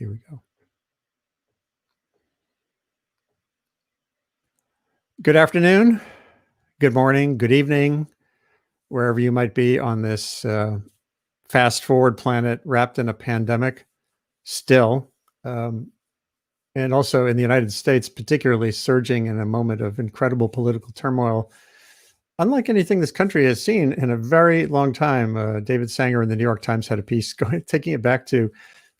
Here we go. Good afternoon, good morning, good evening, wherever you might be on this fast forward planet wrapped in a pandemic still. And also in the United States, particularly surging in a moment of incredible political turmoil, unlike anything this country has seen in a very long time. David Sanger in the New York Times had a piece taking it back to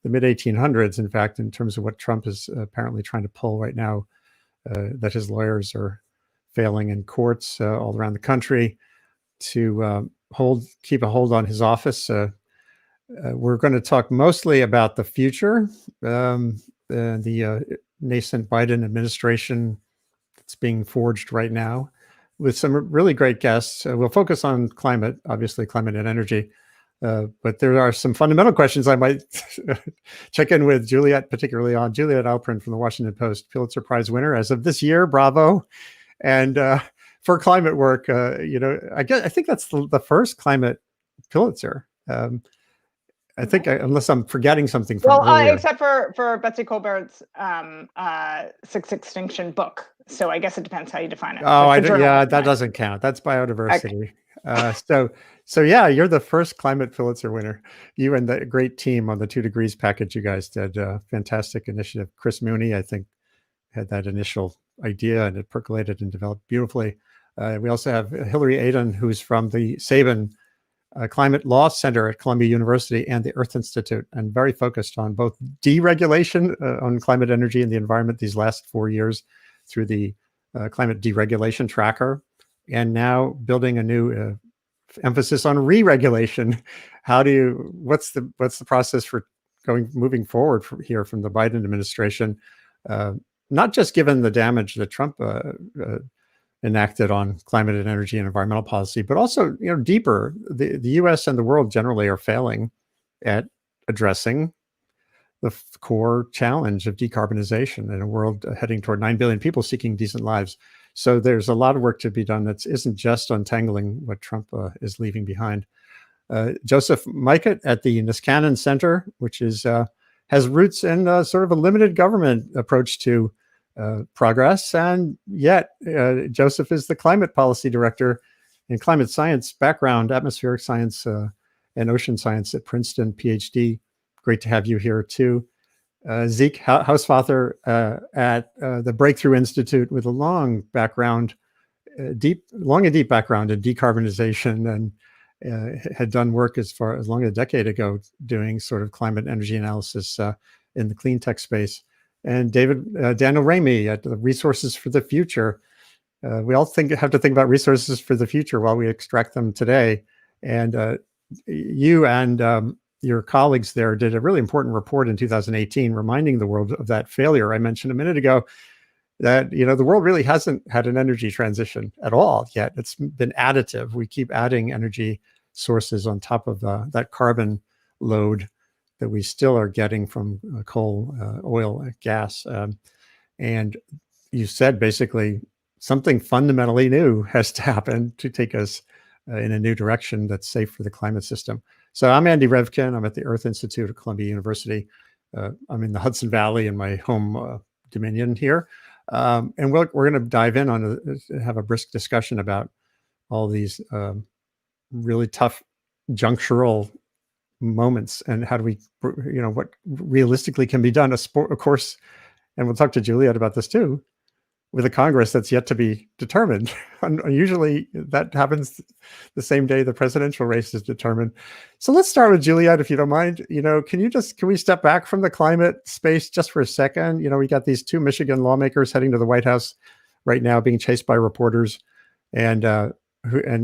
the mid-1800s, in fact, in terms of what Trump is apparently trying to pull right now, that his lawyers are failing in courts all around the country to keep a hold on his office. We're going to talk mostly about the future, the nascent Biden administration that's being forged right now, with some really great guests. We'll focus on climate, obviously climate and energy, but there are some fundamental questions I might check in with Juliet, particularly on Juliet Eilperin from the Washington Post, Pulitzer-prize winner as of this year. Bravo. And for climate work, I think that's the first climate Pulitzer. I think, unless I'm forgetting something from earlier. Except for Betsy Colbert's Sixth Extinction book. So I guess it depends how you define it. Oh, that doesn't count. That's biodiversity. Okay. So yeah, you're the first climate Pulitzer winner. You and the great team on the 2 Degrees package you guys did. Fantastic initiative. Chris Mooney, I think, had that initial idea, and it percolated and developed beautifully. We also have Hillary Aidun, who's from the Sabin Climate Law Center at Columbia University and the Earth Institute, and very focused on both deregulation on climate, energy, and the environment these last 4 years through the Climate Deregulation Tracker, and now building a new emphasis on re-regulation. What's the process for moving forward from the Biden administration? Not just given the damage that Trump enacted on climate and energy and environmental policy, but also, deeper. The U.S. and the world generally are failing at addressing the core challenge of decarbonization in a world heading toward 9 billion people seeking decent lives. So there's a lot of work to be done that isn't just untangling what Trump is leaving behind. Joseph Mikett at the Niskanen Center, which has roots in sort of a limited government approach to progress, and yet Joseph is the climate policy director in climate science background, atmospheric science and ocean science at Princeton, PhD. Great to have you here too. Zeke Hausfather at the Breakthrough Institute, with a long and deep background in decarbonization, and had done work as long as a decade ago doing sort of climate energy analysis in the clean tech space. And Daniel Ramey at the Resources for the Future. We all have to think about resources for the future while we extract them today. And you and your colleagues there did a really important report in 2018, reminding the world of that failure I mentioned a minute ago, that the world really hasn't had an energy transition at all yet. It's been additive. We keep adding energy sources on top of that carbon load that we still are getting from coal, oil, gas. And you said basically something fundamentally new has to happen to take us in a new direction that's safe for the climate system. So I'm Andy Revkin. I'm at the Earth Institute at Columbia University. I'm in the Hudson Valley in my home dominion here. And we're going to dive in have a brisk discussion about all these really tough junctural moments, and how do we, what realistically can be done, of course, and we'll talk to Juliet about this too, with a Congress that's yet to be determined. Usually that happens the same day the presidential race is determined. So let's start with Juliet, if you don't mind. Can we step back from the climate space just for a second? We got these 2 Michigan lawmakers heading to the White House right now, being chased by reporters, and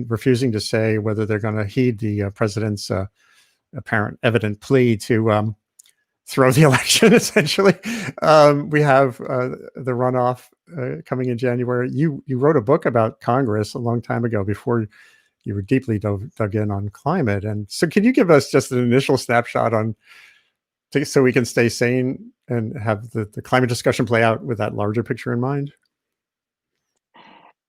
refusing to say whether they're going to heed the president's evident plea to throw the election, essentially. We have the runoff coming in January. You wrote a book about Congress a long time ago, before you were deeply dug in on climate. And so can you give us just an initial snapshot so we can stay sane and have the climate discussion play out with that larger picture in mind?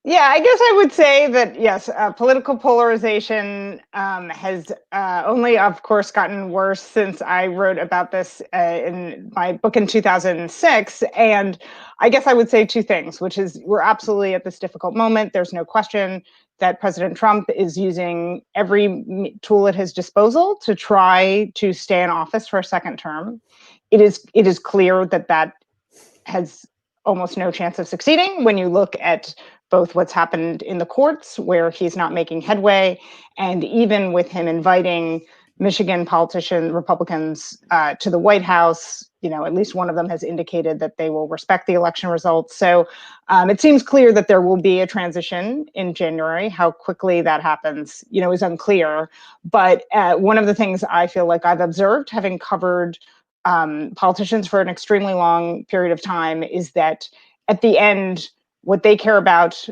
Yeah, I guess I would say that, yes, political polarization has only, of course, gotten worse since I wrote about this in my book in 2006. And I guess I would say two things, which is we're absolutely at this difficult moment. There's no question that President Trump is using every tool at his disposal to try to stay in office for a second term. It is clear that that has almost no chance of succeeding when you look at both what's happened in the courts, where he's not making headway, and even with him inviting Michigan Republicans to the White House. At least one of them has indicated that they will respect the election results. So it seems clear that there will be a transition in January. How quickly that happens, is unclear. But one of the things I feel like I've observed, having covered politicians for an extremely long period of time, is that at the end, what they care about,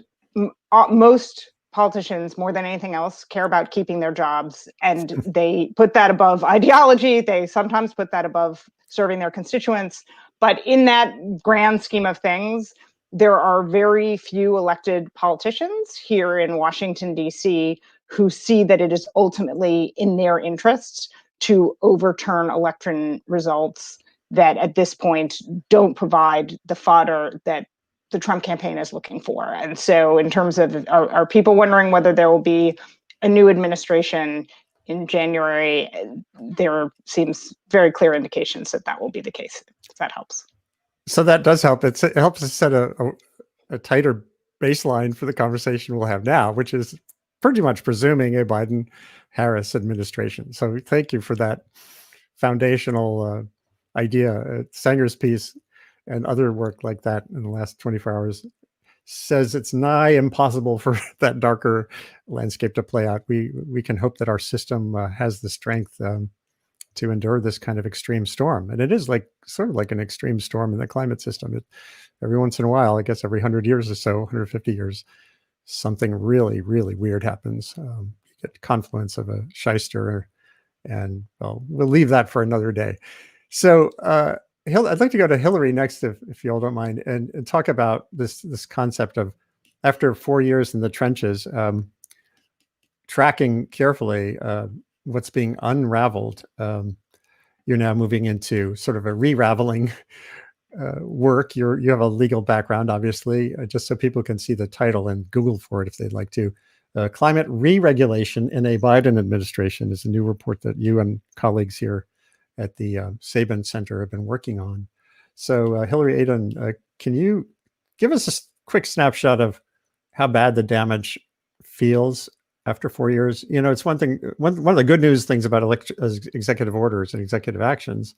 most politicians, more than anything else, care about keeping their jobs, and they put that above ideology. They sometimes put that above serving their constituents. But in that grand scheme of things, there are very few elected politicians here in Washington, D.C., who see that it is ultimately in their interests to overturn election results that at this point don't provide the fodder that the Trump campaign is looking for. And so in terms of, are people wondering whether there will be a new administration in January? There seems very clear indications that that will be the case, if that helps. So that does help. It helps us set a tighter baseline for the conversation we'll have now, which is pretty much presuming a Biden-Harris administration. So thank you for that foundational idea. Sanger's piece and other work like that in the last 24 hours says it's nigh impossible for that darker landscape to play out. We can hope that our system has the strength to endure this kind of extreme storm. And it is sort of like an extreme storm in the climate system. Every once in a while, I guess every 100 years or so, 150 years, something really, really weird happens. You get confluence of a shyster, and we'll leave that for another day. So I'd like to go to Hillary next, if you all don't mind, and talk about this concept of, after 4 years in the trenches, tracking carefully what's being unraveled. You're now moving into sort of a re-raveling work. You have a legal background, obviously, just so people can see the title and Google for it if they'd like to. Climate Re-regulation in a Biden Administration is a new report that you and colleagues here at the Sabin Center have been working on. So Hillary, Aidun, can you give us a quick snapshot of how bad the damage feels after 4 years? It's one thing. One of the good news things about executive orders and executive actions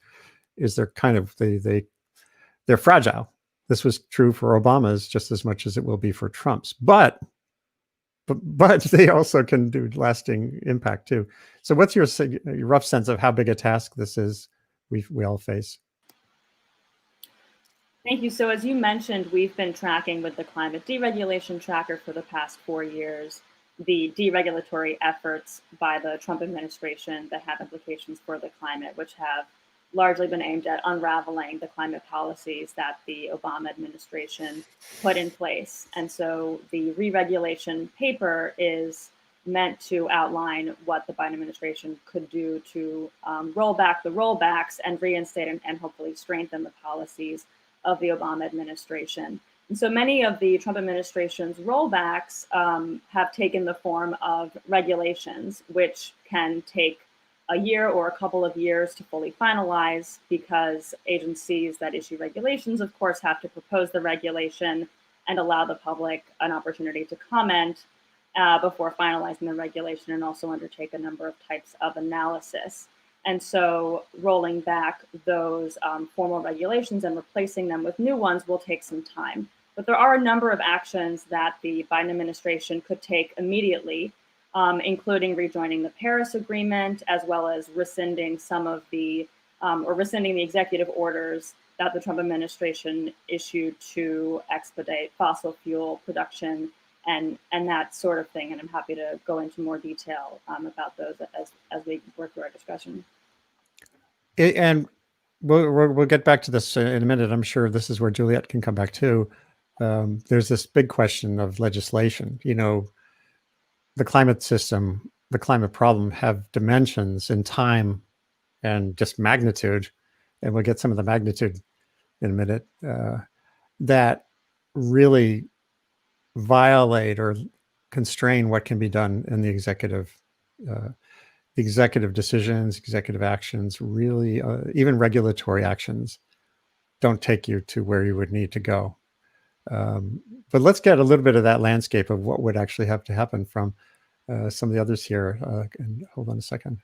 is they're kind of they're fragile. This was true for Obama's just as much as it will be for Trump's, but they also can do lasting impact too. So what's your rough sense of how big a task this is we all face? Thank you. So as you mentioned, we've been tracking with the Climate Deregulation Tracker for the past 4 years the deregulatory efforts by the Trump administration that have implications for the climate, which have largely been aimed at unraveling the climate policies that the Obama administration put in place. And so the re-regulation paper is meant to outline what the Biden administration could do to roll back the rollbacks and reinstate and hopefully strengthen the policies of the Obama administration. And so many of the Trump administration's rollbacks have taken the form of regulations, which can take a year or a couple of years to fully finalize, because agencies that issue regulations, of course, have to propose the regulation and allow the public an opportunity to comment before finalizing the regulation, and also undertake a number of types of analysis. And so rolling back those formal regulations and replacing them with new ones will take some time. But there are a number of actions that the Biden administration could take immediately, including rejoining the Paris Agreement, as well as rescinding some of the, or rescinding the executive orders that the Trump administration issued to expedite fossil fuel production and that sort of thing. And I'm happy to go into more detail about those as we work through our discussion. And we'll get back to this in a minute. I'm sure this is where Juliet can come back too. there's this big question of legislation. You know, the climate system, the climate problem have dimensions in time and just magnitude, and we'll get some of the magnitude in a minute, that really violate or constrain what can be done in the executive decisions, executive actions, really, even regulatory actions don't take you to where you would need to go. But let's get a little bit of that landscape of what would actually have to happen from some of the others here. And hold on a second.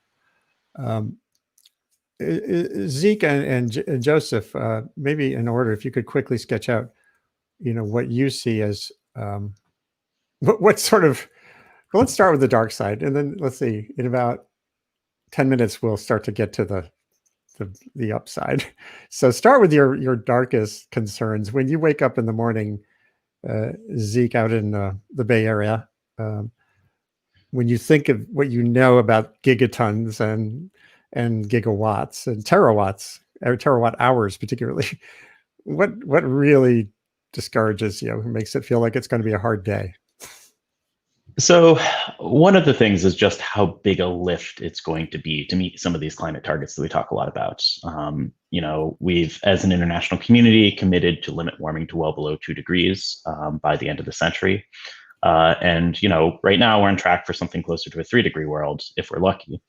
Zeke and Joseph, maybe in order, if you could quickly sketch out, you know, what you see as what sort of, well, let's start with the dark side, and then let's see, in about 10 minutes, we'll start to get to the upside. So start with your darkest concerns. When you wake up in the morning, Zeke, out in the Bay Area, when you think of what you know about gigatons and gigawatts and terawatts, or terawatt hours particularly, what really discourages you, makes it feel like it's going to be a hard day? So one of the things is just how big a lift it's going to be to meet some of these climate targets that we talk a lot about. You know, we've, as an international community, committed to limit warming to well below 2 degrees by the end of the century. And, you know, right now we're on track for something closer to a 3-degree world if we're lucky.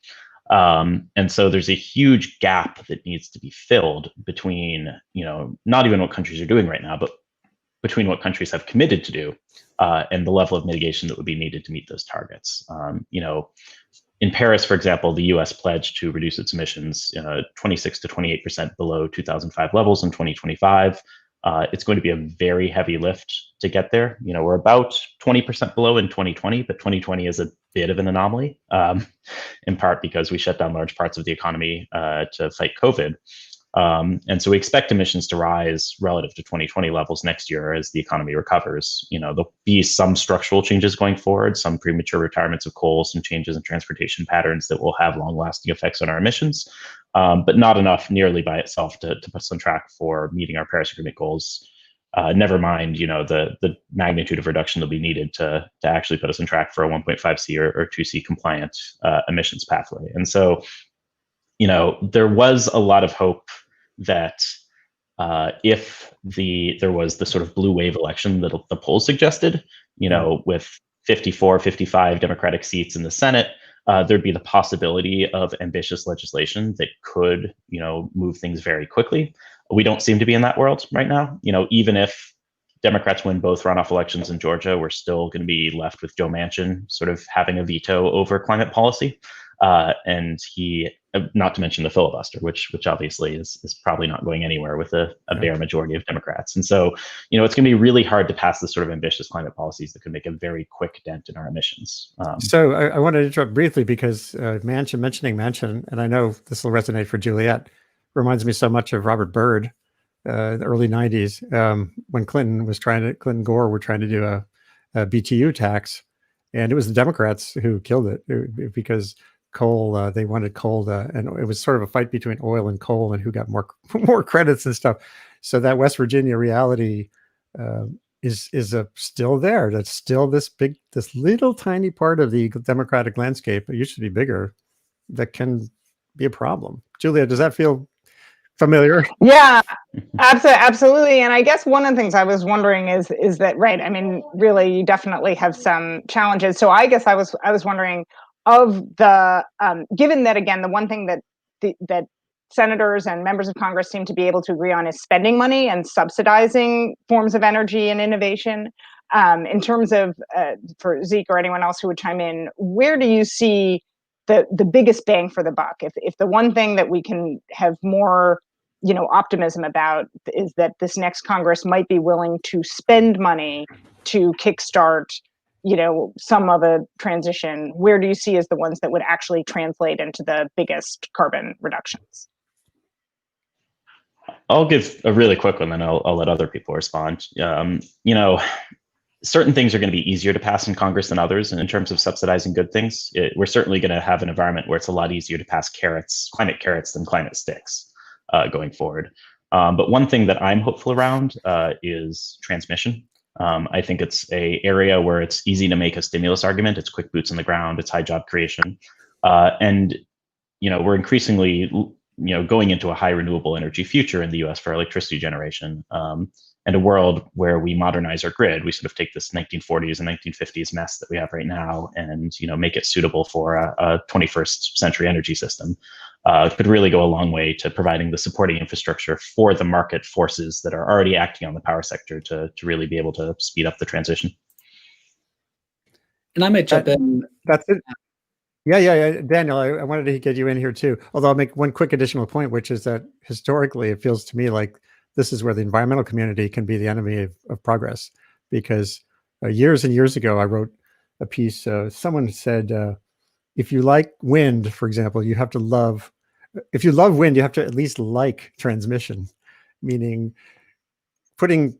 And so there's a huge gap that needs to be filled between, you know, not even what countries are doing right now, but between what countries have committed to do and the level of mitigation that would be needed to meet those targets. You know, in Paris, for example, the US pledged to reduce its emissions 26 to 28% below 2005 levels in 2025. It's going to be a very heavy lift to get there. You know, we're about 20% below in 2020, but 2020 is a bit of an anomaly, in part because we shut down large parts of the economy to fight COVID. And so we expect emissions to rise relative to 2020 levels next year as the economy recovers. You know, there'll be some structural changes going forward, some premature retirements of coal, some changes in transportation patterns that will have long-lasting effects on our emissions, but not enough nearly by itself to put us on track for meeting our Paris Agreement goals. Never mind, you know, the magnitude of reduction that'll be needed to actually put us on track for a 1.5C or 2C compliant emissions pathway. And so, you know, there was a lot of hope that if there was the sort of blue wave election that the polls suggested, you know, with 54, 55 Democratic seats in the Senate, there'd be the possibility of ambitious legislation that could, you know, move things very quickly. We don't seem to be in that world right now. You know, even if Democrats win both runoff elections in Georgia, we're still going to be left with Joe Manchin sort of having a veto over climate policy. And he, not to mention the filibuster, which obviously is probably not going anywhere with a bare majority of Democrats. And so, you know, it's going to be really hard to pass this sort of ambitious climate policies that could make a very quick dent in our emissions. So I want to interrupt briefly because mentioning Manchin, and I know this will resonate for Juliet, reminds me so much of Robert Byrd, the early 90s, when Clinton Gore were trying to do a BTU tax, and it was the Democrats who killed it because coal, they wanted coal, and it was sort of a fight between oil and coal and who got more credits and stuff. So that West Virginia reality is still there. That's still this little tiny part of the Democratic landscape. It used to be bigger. That can be a problem. Julia, does that feel familiar? Yeah, absolutely. And I guess one of the things I was wondering is that, right, I mean, really, you definitely have some challenges. So I guess I was wondering, of the given that, again, the one thing that that senators and members of Congress seem to be able to agree on is spending money and subsidizing forms of energy and innovation. In terms of, for Zeke or anyone else who would chime in, where do you see the biggest bang for the buck? If the one thing that we can have more, you know, optimism about is that this next Congress might be willing to spend money to kickstart, you know, some of a transition, where do you see as the ones that would actually translate into the biggest carbon reductions? I'll give a really quick one, then I'll let other people respond. You know, certain things are going to be easier to pass in Congress than others. And in terms of subsidizing good things, we're certainly going to have an environment where it's a lot easier to pass climate carrots than climate sticks going forward. But one thing that I'm hopeful around is transmission. I think it's a area where it's easy to make a stimulus argument. It's quick boots on the ground. It's high job creation, and we're increasingly going into a high renewable energy future in the U.S. for electricity generation, and a world where we modernize our grid. We sort of take this 1940s and 1950s mess that we have right now and make it suitable for a 21st century energy system. Could really go a long way to providing the supporting infrastructure for the market forces that are already acting on the power sector to really be able to speed up the transition. And I might jump in. That's it. Yeah. Daniel, I wanted to get you in here too. Although I'll make one quick additional point, which is that historically, it feels to me like this is where the environmental community can be the enemy of progress. Because years and years ago, I wrote a piece. Someone said, if you like wind, for example, if you love wind, you have to at least like transmission, meaning putting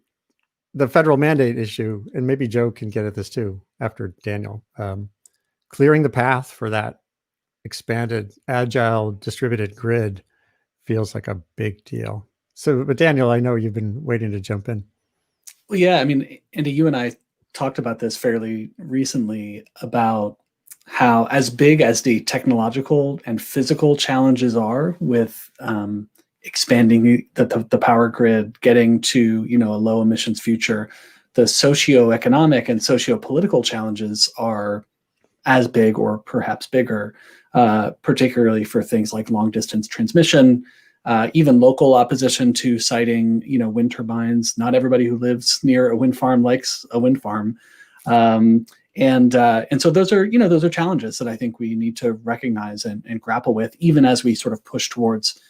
the federal mandate issue, and maybe Joe can get at this too after Daniel, clearing the path for that expanded, agile, distributed grid feels like a big deal. So, but Daniel, I know you've been waiting to jump in. Well, yeah, I mean, Andy, you and I talked about this fairly recently about how, as big as the technological and physical challenges are with expanding the power grid, getting to a low emissions future, the socioeconomic and sociopolitical challenges are as big or perhaps bigger, particularly for things like long distance transmission, even local opposition to siting wind turbines. Not everybody who lives near a wind farm likes a wind farm. And so those are challenges that I think we need to recognize and grapple with, even as we sort of push towards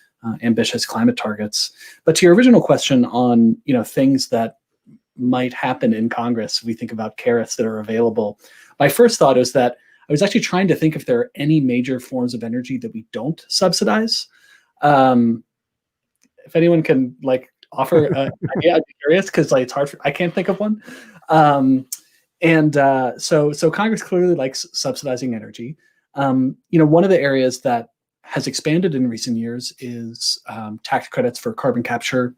ambitious climate targets. But to your original question on things that might happen in Congress, we think about carrots that are available. My first thought is that I was actually trying to think if there are any major forms of energy that we don't subsidize. If anyone can offer an idea, I'd be curious, because it's hard. I can't think of one. So Congress clearly likes subsidizing energy. One of the areas that has expanded in recent years is tax credits for carbon capture,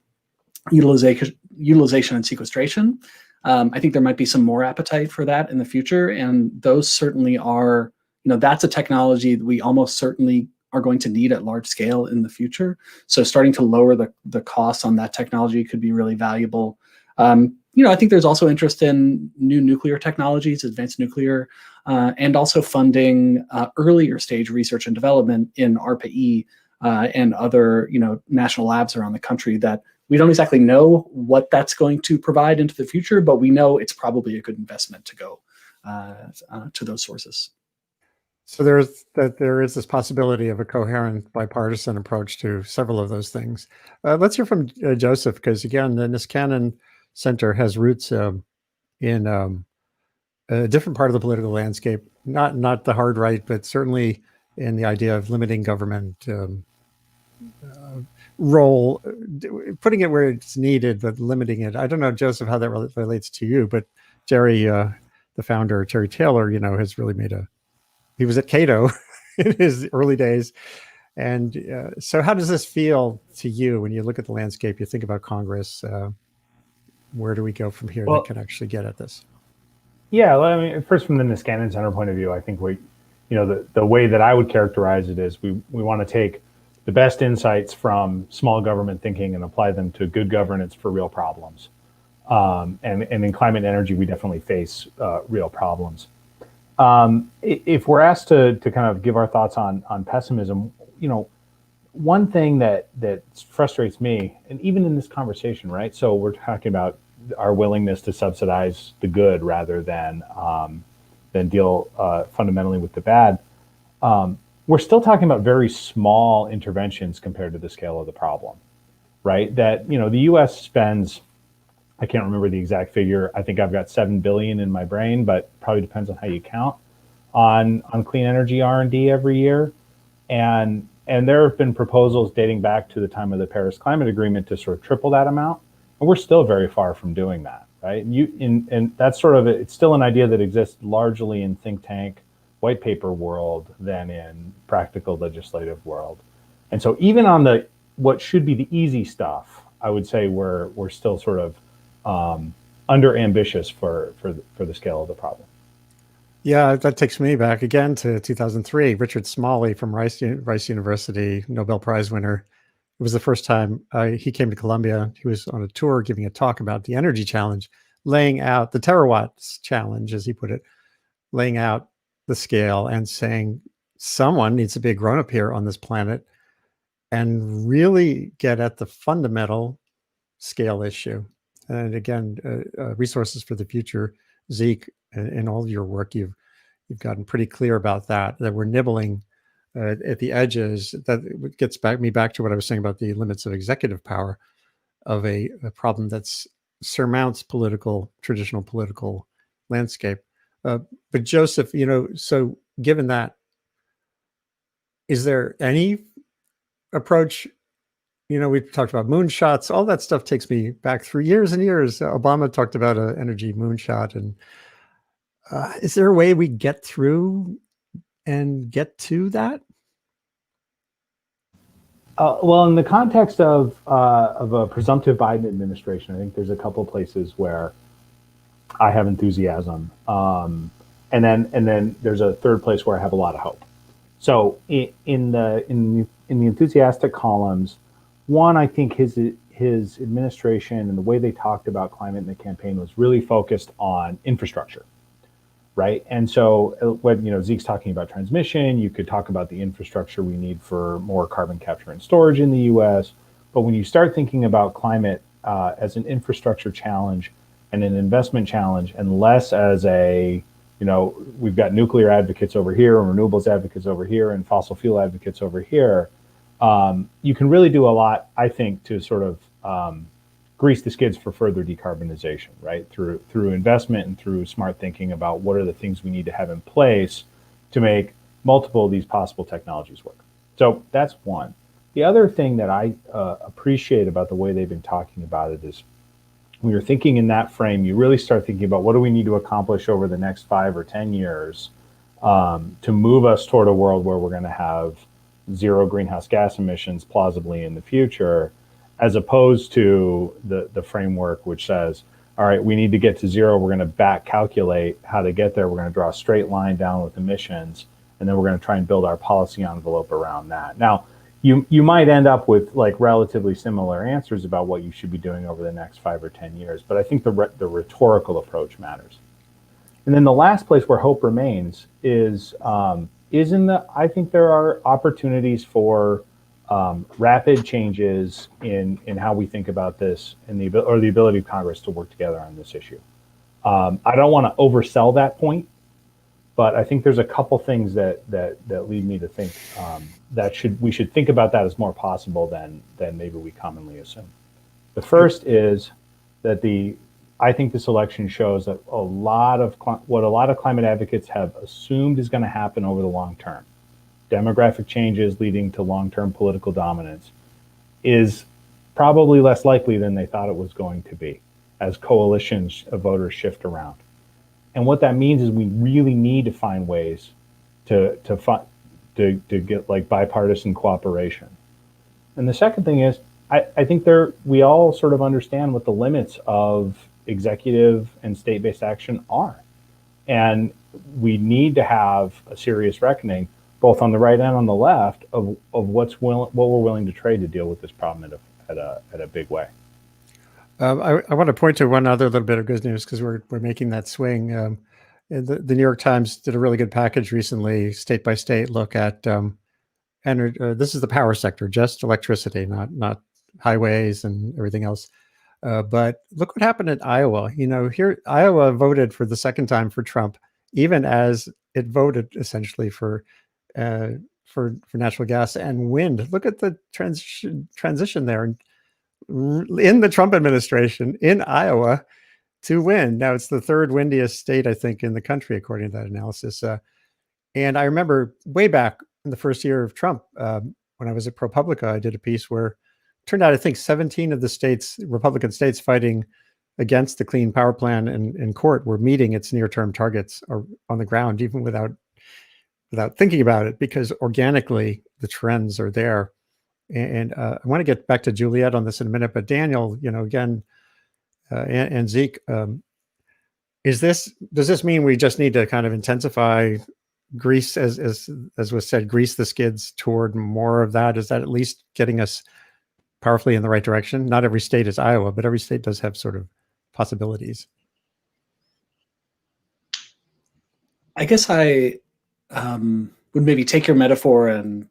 utilization and sequestration. I think there might be some more appetite for that in the future, and those certainly are, that's a technology that we almost certainly are going to need at large scale in the future. So starting to lower the costs on that technology could be really valuable. I think there's also interest in new nuclear technologies, advanced nuclear, and also funding earlier stage research and development in ARPA-E and other, national labs around the country that we don't exactly know what that's going to provide into the future, but we know it's probably a good investment to go to those sources. So there is this possibility of a coherent bipartisan approach to several of those things. Let's hear from Joseph, because again, the Niskanen Center has roots in a different part of the political landscape, not the hard right, but certainly in the idea of limiting government role, putting it where it's needed, but limiting it. I don't know, Joseph, how that relates to you, but Jerry, the founder, Terry Taylor, has really he was at Cato in his early days. And so how does this feel to you when you look at the landscape, you think about Congress, where do we go from here that can actually get at this? Yeah, I mean, first from the Niskanen Center point of view, I think the way that I would characterize it is we want to take the best insights from small government thinking and apply them to good governance for real problems. And in climate and energy, we definitely face real problems. If we're asked to kind of give our thoughts on pessimism, one thing that frustrates me, and even in this conversation, right? So we're talking about our willingness to subsidize the good rather than deal fundamentally with the bad. We're still talking about very small interventions compared to the scale of the problem, right? That the U.S. spends, I can't remember the exact figure. I think I've got 7 billion in my brain, but probably depends on how you count on clean energy R&D every year. And there have been proposals dating back to the time of the Paris Climate Agreement to sort of triple that amount. And we're still very far from doing that, right? And that's sort of, it's still an idea that exists largely in think tank, white paper world than in practical legislative world. And so even on what should be the easy stuff, I would say we're still sort of under ambitious for the scale of the problem. Yeah, that takes me back again to 2003. Richard Smalley from Rice University, Nobel Prize winner. It was the first time he came to Columbia. He was on a tour giving a talk about the energy challenge, laying out the terawatts challenge, as he put it, laying out the scale and saying someone needs to be a grown-up here on this planet and really get at the fundamental scale issue. And again, resources for the future, Zeke, in all of your work, you've gotten pretty clear about that we're nibbling at the edges. That gets me back to what I was saying about the limits of executive power of a problem that surmounts traditional political landscape. But Joseph, so given that, is there any approach? We talked about moonshots. All that stuff takes me back through years and years. Obama talked about an energy moonshot. And is there a way we get through and get to that? Well, in the context of a presumptive Biden administration, I think there's a couple places where I have enthusiasm, and then there's a third place where I have a lot of hope. So in the enthusiastic columns, one, I think his administration and the way they talked about climate in the campaign was really focused on infrastructure, right? And so when Zeke's talking about transmission, you could talk about the infrastructure we need for more carbon capture and storage in the U.S. But when you start thinking about climate as an infrastructure challenge and an investment challenge, and less as we've got nuclear advocates over here and renewables advocates over here and fossil fuel advocates over here, you can really do a lot, I think, to sort of grease the skids for further decarbonization, right? Through investment and through smart thinking about what are the things we need to have in place to make multiple of these possible technologies work. So that's one. The other thing that I appreciate about the way they've been talking about it is when you're thinking in that frame, you really start thinking about what do we need to accomplish over the next 5 or 10 years to move us toward a world where we're going to have zero greenhouse gas emissions plausibly in the future, as opposed to the framework which says, all right, we need to get to zero. We're going to back calculate how to get there. We're going to draw a straight line down with emissions, and then we're going to try and build our policy envelope around that. Now, you might end up with relatively similar answers about what you should be doing over the next 5 or 10 years, but I think the rhetorical approach matters. And then the last place where hope remains is I think there are opportunities for rapid changes in how we think about this and the ability of Congress to work together on this issue. I don't want to oversell that point, but I think there's a couple things that lead me to think we should think about that as more possible than maybe we commonly assume. The first is that I think this election shows that what a lot of climate advocates have assumed is going to happen over the long term, demographic changes leading to long-term political dominance, is probably less likely than they thought it was going to be as coalitions of voters shift around. And what that means is we really need to find ways to get bipartisan cooperation. And the second thing is, I think we all sort of understand what the limits of executive and state-based action are. And we need to have a serious reckoning, both on the right and on the left, of what we're willing to trade to deal with this problem at a big way. I want to point to one other little bit of good news because we're making that swing. The New York Times did a really good package recently, state by state look at energy. This is the power sector, just electricity, not highways and everything else. But look what happened in Iowa. Here Iowa voted for the second time for Trump, even as it voted essentially for natural gas and wind. Look at the transition there in the Trump administration in Iowa to wind. Now it's the third windiest state, I think, in the country, according to that analysis. And I remember way back in the first year of Trump, when I was at ProPublica, I did a piece where it turned out, I think 17 of the states, Republican states fighting against the Clean Power Plan in court, were meeting its near-term targets on the ground, even without thinking about it, because organically the trends are there. And I want to get back to Juliet on this in a minute, but Daniel, again, and Zeke, does this mean we just need to kind of intensify grease, as was said, grease the skids toward more of that? Is that at least getting us powerfully in the right direction? Not every state is Iowa, but every state does have sort of possibilities. I guess I would maybe take your metaphor and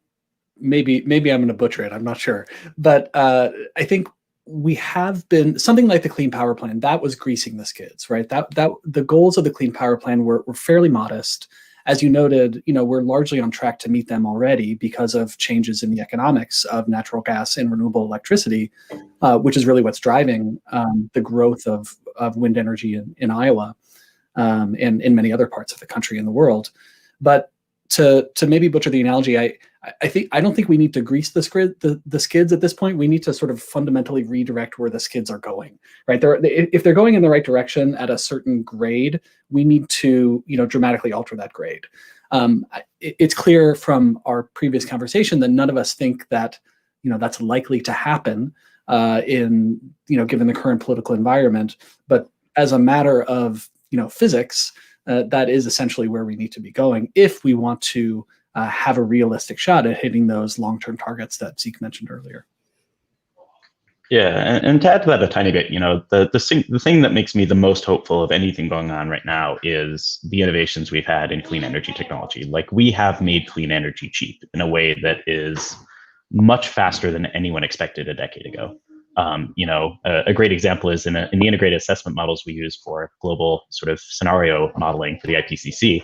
maybe I'm going to butcher it. I'm not sure, but I think we have been something like the Clean Power Plan that was greasing the skids, right? That the goals of the Clean Power Plan were fairly modest. As you noted, we're largely on track to meet them already because of changes in the economics of natural gas and renewable electricity, which is really what's driving the growth of wind energy in Iowa and in many other parts of the country and the world. But to maybe butcher the analogy, I don't think we need to grease the skids at this point. We need to sort of fundamentally redirect where the skids are going, right? If they're going in the right direction at a certain grade, we need to dramatically alter that grade. It's clear from our previous conversation that none of us think that that's likely to happen in given the current political environment. But as a matter of physics, that is essentially where we need to be going if we want to have a realistic shot at hitting those long-term targets that Zeke mentioned earlier. Yeah, and to add to that a tiny bit, the thing that makes me the most hopeful of anything going on right now is the innovations we've had in clean energy technology. Like, we have made clean energy cheap in a way that is much faster than anyone expected a decade ago. A great example is in the integrated assessment models we use for global sort of scenario modeling for the IPCC.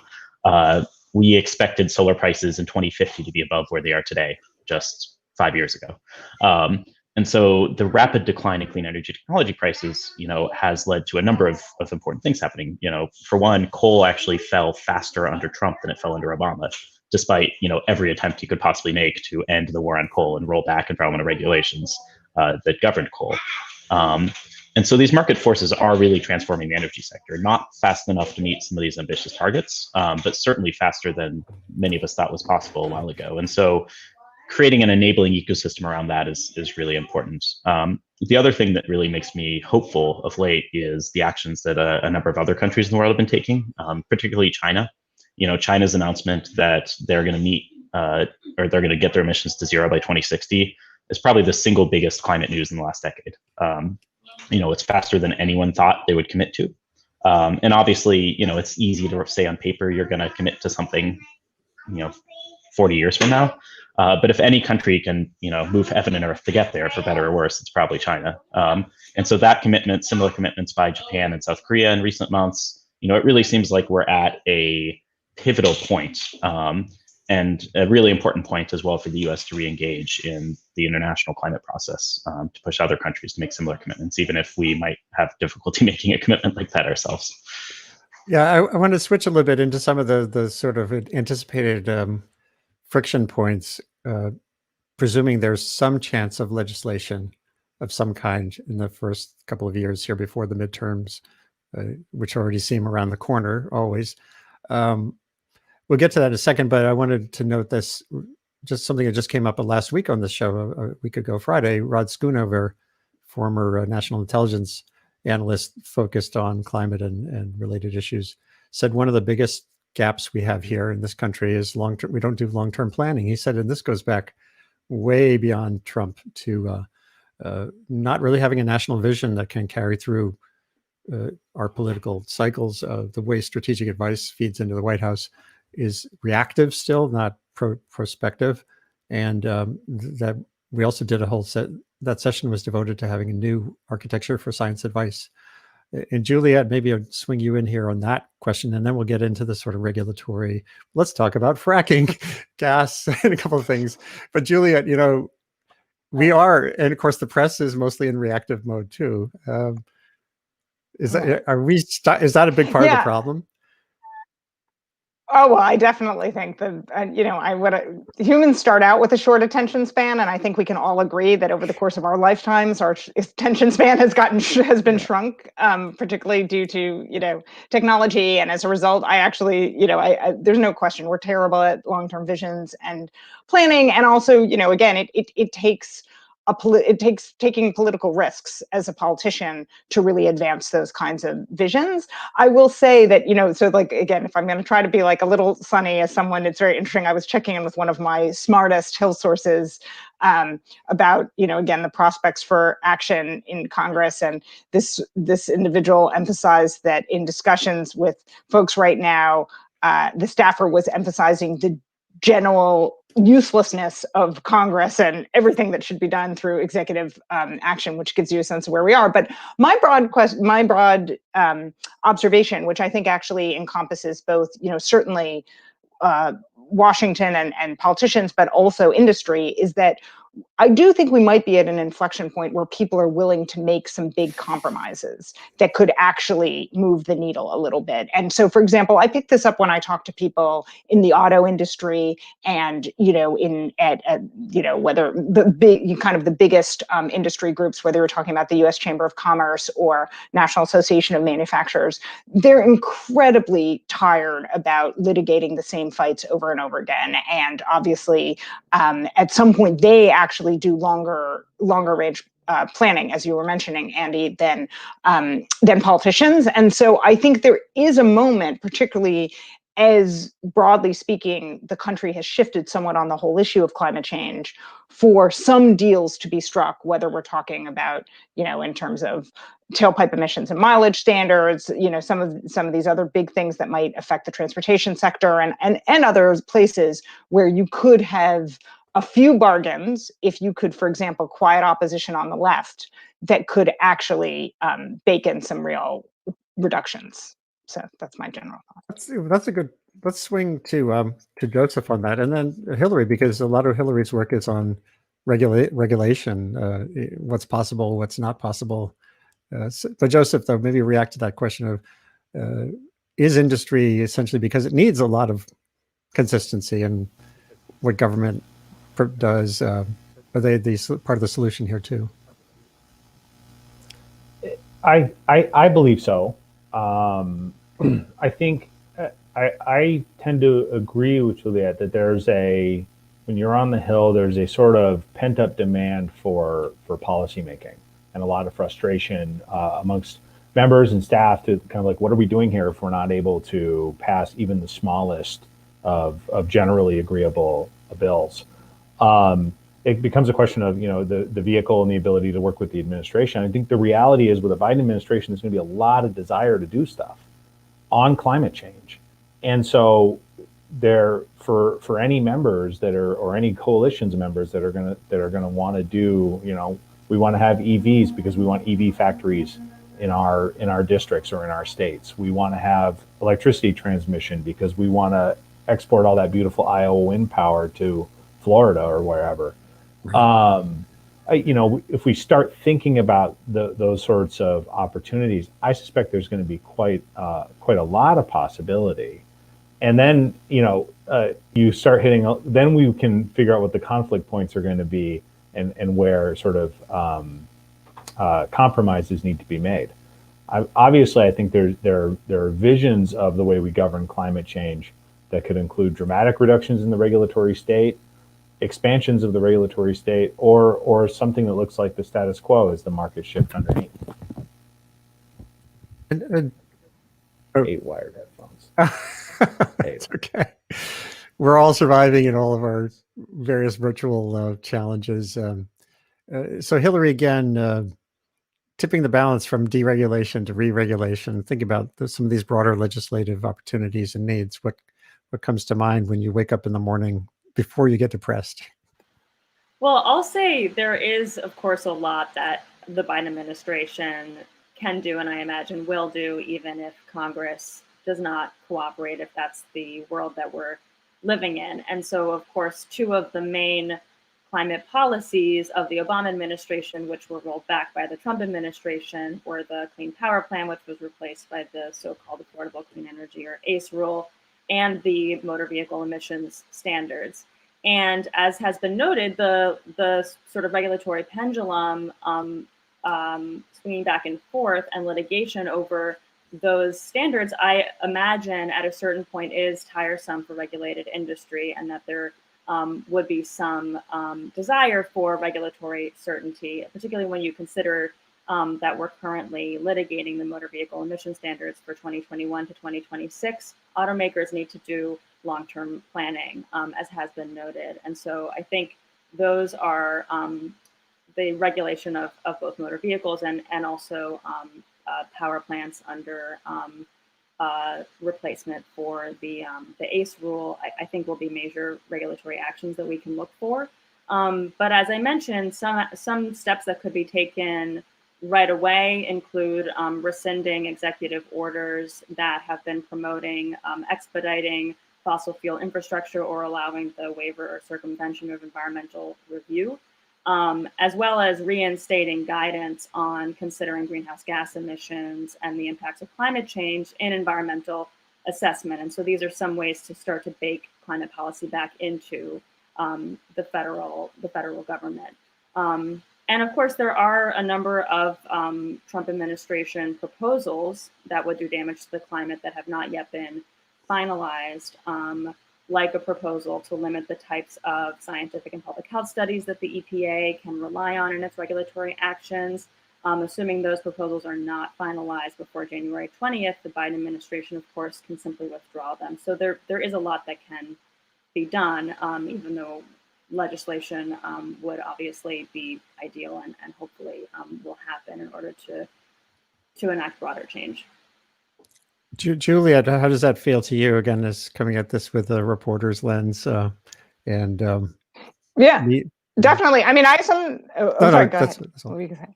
We expected solar prices in 2050 to be above where they are today, just 5 years ago. And so the rapid decline in clean energy technology prices, has led to a number of important things happening. For one, coal actually fell faster under Trump than it fell under Obama, despite every attempt he could possibly make to end the war on coal and roll back environmental regulations that governed coal. And so these market forces are really transforming the energy sector, not fast enough to meet some of these ambitious targets, but certainly faster than many of us thought was possible a while ago. And so creating an enabling ecosystem around that is really important. The other thing that really makes me hopeful of late is the actions that a number of other countries in the world have been taking, particularly China. China's announcement that they're going to meet or they're going to get their emissions to zero by 2060 is probably the single biggest climate news in the last decade. It's faster than anyone thought they would commit to. And obviously, it's easy to say on paper you're going to commit to something, 40 years from now. But if any country can, move heaven and earth to get there, for better or worse, it's probably China. And so that commitment, similar commitments by Japan and South Korea in recent months, it really seems like we're at a pivotal point, and a really important point as well for the U.S. to re-engage in the international climate process, to push other countries to make similar commitments, even if we might have difficulty making a commitment like that ourselves. Yeah, I want to switch a little bit into some of the sort of anticipated friction points, presuming there's some chance of legislation of some kind in the first couple of years here before the midterms, which already seem around the corner always. We'll get to that in a second, but I wanted to note this, just something that just came up last week on the show, a week ago Friday. Rod Schoonover, former national intelligence analyst focused on climate and related issues, said one of the biggest gaps we have here in this country is we don't do long-term planning. He said, and this goes back way beyond Trump, to not really having a national vision that can carry through our political cycles. The way strategic advice feeds into the White House is reactive still, not prospective. And that we also did a whole that session was devoted to having a new architecture for science advice. And Juliet, maybe I'll swing you in here on that question, and then we'll get into the sort of regulatory. Let's talk about fracking, gas, and a couple of things. But Juliet, we are, and of course the press is mostly in reactive mode too. Is that a big part of the problem? Oh, well, I definitely think that, humans start out with a short attention span. And I think we can all agree that over the course of our lifetimes, our attention span has been shrunk, particularly due to, technology. And as a result, I actually, there's no question we're terrible at long-term visions and planning. And also, again, it takes it takes taking political risks as a politician to really advance those kinds of visions. I will say that, so like, again, if I'm going to try to be like a little sunny as someone, it's very interesting. I was checking in with one of my smartest Hill sources about, again, the prospects for action in Congress. And this individual emphasized that in discussions with folks right now, the staffer was emphasizing the general uselessness of Congress and everything that should be done through executive action, which gives you a sense of where we are. But my broad observation, which I think actually encompasses both, certainly Washington and politicians, but also industry, is that I do think we might be at an inflection point where people are willing to make some big compromises that could actually move the needle a little bit. And so, for example, I picked this up when I talk to people in the auto industry and, whether the biggest industry groups, whether you're talking about the U.S. Chamber of Commerce or National Association of Manufacturers, they're incredibly tired about litigating the same fights over and over again. And obviously, at some point, they actually do longer range planning, as you were mentioning, Andy, than politicians. And so I think there is a moment, particularly as broadly speaking, the country has shifted somewhat on the whole issue of climate change, for some deals to be struck, whether we're talking about, in terms of tailpipe emissions and mileage standards, some of these other big things that might affect the transportation sector and other places where you could have a few bargains if you could, for example, quiet opposition on the left that could actually bake in some real reductions. So that's my general thought. That's a good. Let's swing to Joseph on that, and then Hillary, because a lot of Hillary's work is on regulation, what's possible, what's not possible. So Joseph, though, maybe react to that question of is industry essentially, because it needs a lot of consistency in what government does, are they part of the solution here too? I believe so. I think I tend to agree with Juliet that when you're on the Hill, there's a sort of pent up demand for policymaking and a lot of frustration amongst members and staff to kind of like, what are we doing here if we're not able to pass even the smallest of generally agreeable bills? It becomes a question of, the vehicle and the ability to work with the administration. I think the reality is with the Biden administration, there's going to be a lot of desire to do stuff on climate change. And so for any members that are, or any coalitions of members that are going to want to do, we want to have EVs because we want EV factories in our districts or in our states. We want to have electricity transmission because we want to export all that beautiful Iowa wind power to Florida or wherever. If we start thinking about those sorts of opportunities, I suspect there's going to be quite a lot of possibility. And then, you start hitting, then we can figure out what the conflict points are going to be and where sort of compromises need to be made. Obviously, I think there are visions of the way we govern climate change that could include dramatic reductions in the regulatory state, expansions of the regulatory state, or something that looks like the status quo as the market shift underneath. And 8 wired headphones. It's okay. We're all surviving in all of our various virtual challenges. So Hillary, again, tipping the balance from deregulation to re-regulation. Think about some of these broader legislative opportunities and needs. What comes to mind when you wake up in the morning before you get depressed? Well, I'll say there is, of course, a lot that the Biden administration can do, and I imagine will do, even if Congress does not cooperate, if that's the world that we're living in. And so, of course, two of the main climate policies of the Obama administration, which were rolled back by the Trump administration, were the Clean Power Plan, which was replaced by the so-called Affordable Clean Energy, or ACE rule, and the motor vehicle emissions standards. And as has been noted, the sort of regulatory pendulum swinging back and forth and litigation over those standards, I imagine at a certain point is tiresome for regulated industry, and that there would be some desire for regulatory certainty, particularly when you consider that we're currently litigating the motor vehicle emission standards for 2021 to 2026. Automakers need to do long-term planning, as has been noted. And so I think those are the regulation of both motor vehicles and also power plants under replacement for the ACE rule, I think will be major regulatory actions that we can look for. But as I mentioned, some steps that could be taken right away include rescinding executive orders that have been promoting expediting fossil fuel infrastructure or allowing the waiver or circumvention of environmental review, as well as reinstating guidance on considering greenhouse gas emissions and the impacts of climate change in environmental assessment. And so these are some ways to start to bake climate policy back into the federal government. And of course, there are a number of Trump administration proposals that would do damage to the climate that have not yet been finalized, like a proposal to limit the types of scientific and public health studies that the EPA can rely on in its regulatory actions. Assuming those proposals are not finalized before January 20th, the Biden administration, of course, can simply withdraw them. So there is a lot that can be done, even though legislation would obviously be ideal and hopefully will happen in order to enact broader change. Juliet, how does that feel to you? Again, as coming at this with a reporter's lens, and yeah, definitely. I mean, I have some. Sorry, go ahead. What were you gonna say?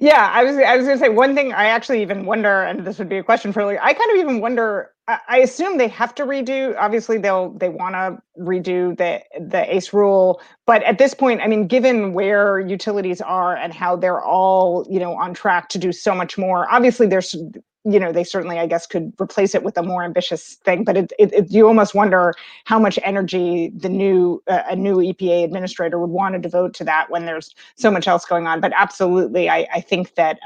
Yeah, I was going to say one thing. I actually even wonder, and this would be a question for Lee. I kind of even wonder. I assume they have to redo. Obviously, they want to redo the ACE rule, but at this point, I mean, given where utilities are and how they're all on track to do so much more. Obviously, there's they certainly, I guess, could replace it with a more ambitious thing, but you almost wonder how much energy a new EPA administrator would want to devote to that when there's so much else going on. But absolutely, I think that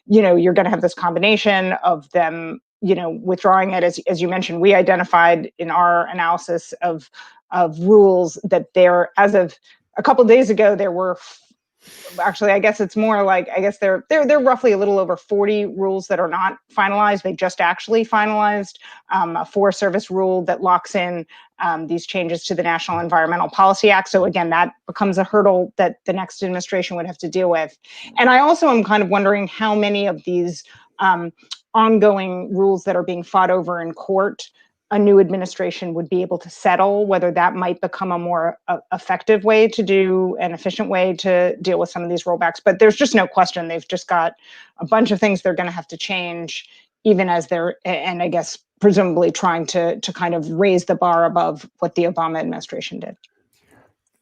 you're going to have this combination of them withdrawing it. As you mentioned, we identified in our analysis of rules that there, as of a couple of days ago, there were. Actually, I guess it's more like, I guess they're roughly a little over 40 rules that are not finalized. They just actually finalized a Forest Service rule that locks in these changes to the National Environmental Policy Act. So again, that becomes a hurdle that the next administration would have to deal with. And I also am kind of wondering how many of these ongoing rules that are being fought over in court a new administration would be able to settle, whether that might become a more effective way to do, an efficient way to deal with some of these rollbacks. But there's just no question they've just got a bunch of things they're going to have to change, even as they're, and I guess presumably trying to kind of raise the bar above what the Obama administration did.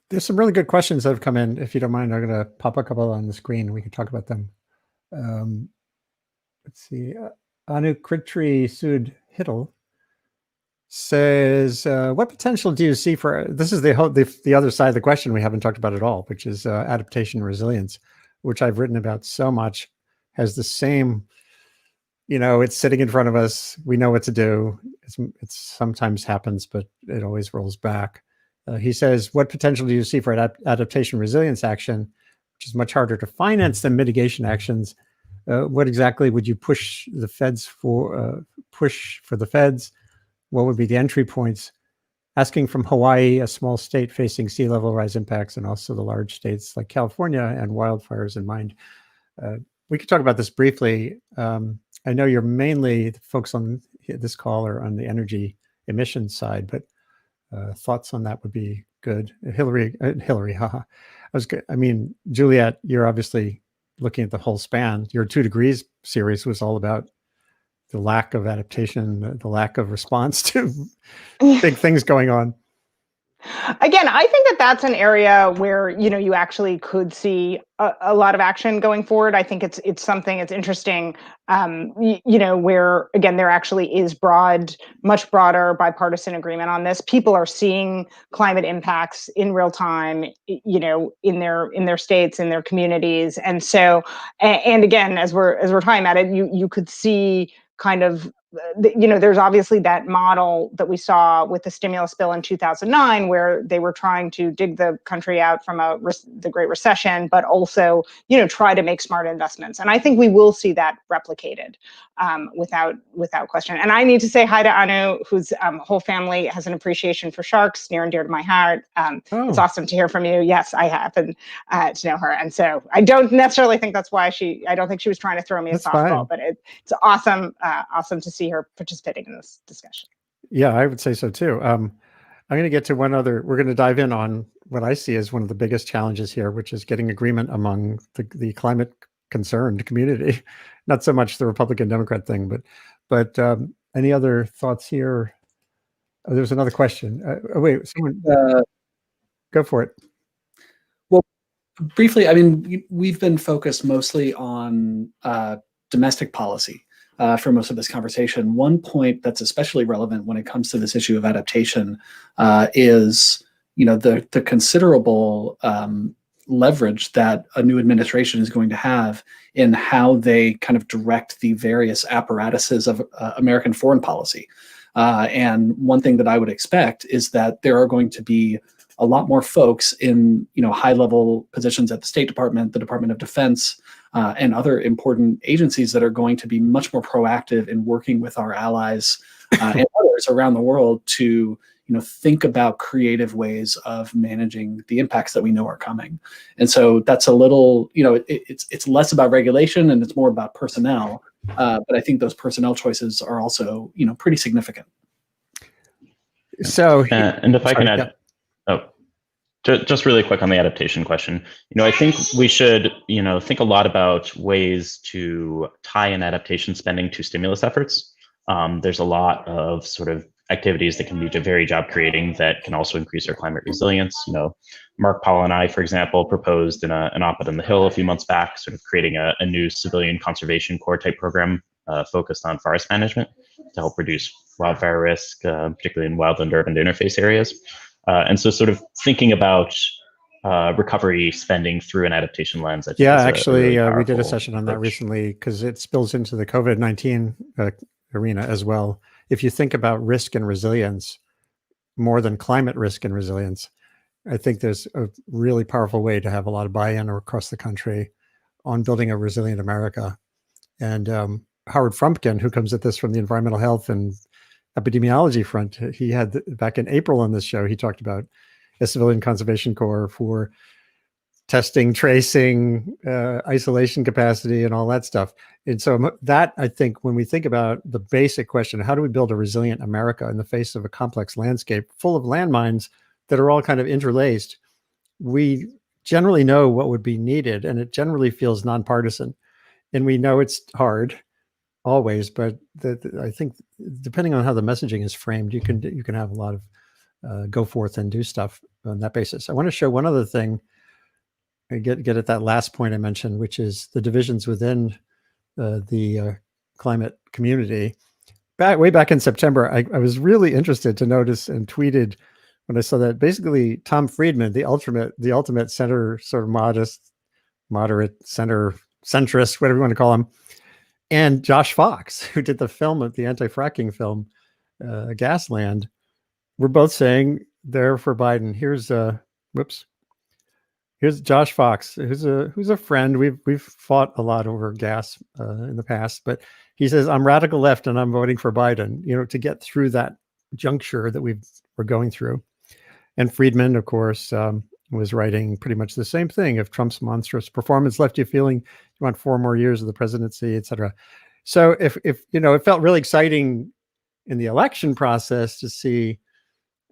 There's some really good questions that have come in. If you don't mind, I'm going to pop a couple on the screen. We can talk about them. Let's see. Anu Kritri Sud Hittel says, what potential do you see for, this is the other side of the question we haven't talked about at all, which is adaptation resilience, which I've written about so much, has the same, it's sitting in front of us. We know what to do. It sometimes happens, but it always rolls back. He says, what potential do you see for adaptation resilience action, which is much harder to finance than mitigation actions? What exactly would you push the feds for, the feds? What would be the entry points? Asking from Hawaii, a small state facing sea level rise impacts, and also the large states like California and wildfires in mind. We could talk about this briefly. I know you're mainly, the folks on this call are on the energy emissions side, but thoughts on that would be good. Hillary, haha. Juliet, you're obviously looking at the whole span. Your 2 Degrees series was all about the lack of adaptation, the lack of response to big things going on. Again, I think that's an area where you actually could see a lot of action going forward. I think it's something it's interesting, where again there actually is much broader bipartisan agreement on this. People are seeing climate impacts in real time, in their states, in their communities, and so and again as we're talking about it, you could see kind of there's obviously that model that we saw with the stimulus bill in 2009, where they were trying to dig the country out from the Great Recession, but also, try to make smart investments. And I think we will see that replicated without question. And I need to say hi to Anu, whose whole family has an appreciation for sharks, near and dear to my heart. It's awesome to hear from you. Yes, I happen to know her. And so I don't necessarily think that's why I don't think she was trying to throw me a softball, but it's awesome to see her participating in this discussion. Yeah, I would say so too. I'm going to get to we're going to dive in on what I see as one of the biggest challenges here, which is getting agreement among the climate concerned community. Not so much the Republican Democrat thing, but any other thoughts here? Oh, there's another question. Wait, someone go for it. Well, briefly, I mean, we've been focused mostly on domestic policy for most of this conversation. One point that's especially relevant when it comes to this issue of adaptation is, the considerable leverage that a new administration is going to have in how they kind of direct the various apparatuses of American foreign policy. And one thing that I would expect is that there are going to be a lot more folks in high-level positions at the State Department, the Department of Defense, and other important agencies that are going to be much more proactive in working with our allies and others around the world to think about creative ways of managing the impacts that we know are coming. And so that's a little, it's less about regulation and it's more about personnel. But I think those personnel choices are also, pretty significant. So, and if I can add, just really quick on the adaptation question, I think we should, think a lot about ways to tie in adaptation spending to stimulus efforts. There's a lot of sort of activities that can be very job creating that can also increase our climate resilience. Mark Powell and I, for example, proposed in an op-ed on the Hill a few months back, sort of creating a new civilian conservation corps type program focused on forest management to help reduce wildfire risk, particularly in wildland urban interface areas. And so sort of thinking about recovery spending through an adaptation lens. I think actually, really we did a session on that recently because it spills into the COVID-19 arena as well. If you think about risk and resilience more than climate risk and resilience, I think there's a really powerful way to have a lot of buy-in across the country on building a resilient America. And Howard Frumpkin, who comes at this from the environmental health and epidemiology front, he had back in April on this show, he talked about a civilian conservation corps for testing, tracing, isolation capacity, and all that stuff. And so that, I think, when we think about the basic question, how do we build a resilient America in the face of a complex landscape full of landmines that are all kind of interlaced, we generally know what would be needed, and it generally feels nonpartisan. And we know it's hard always, but I think depending on how the messaging is framed, you can have a lot of go forth and do stuff on that basis. I want to show one other thing. I get at that last point I mentioned, which is the divisions within the climate community. Way back in September, I was really interested to notice and tweeted when I saw that basically Tom Friedman, the ultimate center, sort of moderate center, centrist, whatever you want to call him, and Josh Fox, who did the anti-fracking film, Gasland, were both saying they're for Biden. Here's Josh Fox, who's a friend. We've fought a lot over gas in the past, but he says, I'm radical left and I'm voting for Biden, to get through that juncture that we're going through. And Friedman, of course, was writing pretty much the same thing. If Trump's monstrous performance left you feeling you want 4 more years of the presidency, et cetera. So if it felt really exciting in the election process to see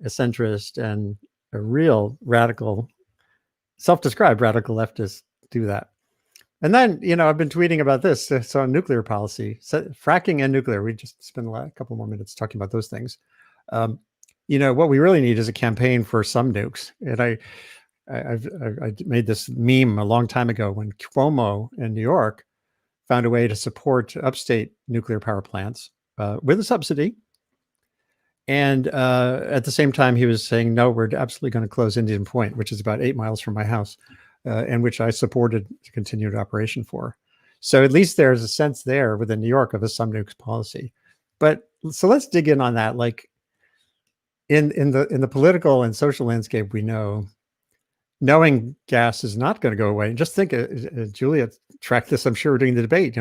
a centrist and a real radical, self-described radical leftist do that. And then, I've been tweeting about this. So on nuclear policy, fracking and nuclear, we just spent a couple more minutes talking about those things. What we really need is a campaign for some nukes. And I made this meme a long time ago when Cuomo in New York found a way to support upstate nuclear power plants with a subsidy. And at the same time, he was saying, no, we're absolutely going to close Indian Point, which is about 8 miles from my house, and which I supported continued operation for. So at least there's a sense there within New York of a some nukes policy. But so let's dig in on that. Like in the political and social landscape, we know knowing gas is not going to go away. And just think, Juliet tracked this, I'm sure, during the debate.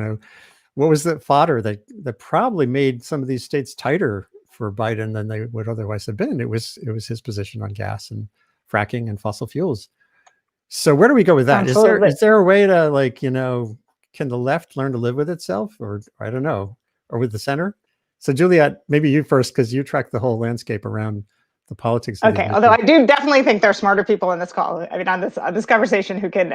What was the fodder that probably made some of these states tighter for Biden than they would otherwise have been? It was his position on gas and fracking and fossil fuels. So where do we go with that? Absolutely. Is there a way to can the left learn to live with itself, or I don't know, or with the center? So Juliet, maybe you first, because you track the whole landscape around the politics. Okay, although I do definitely think there are smarter people in this call. I mean, on this conversation who can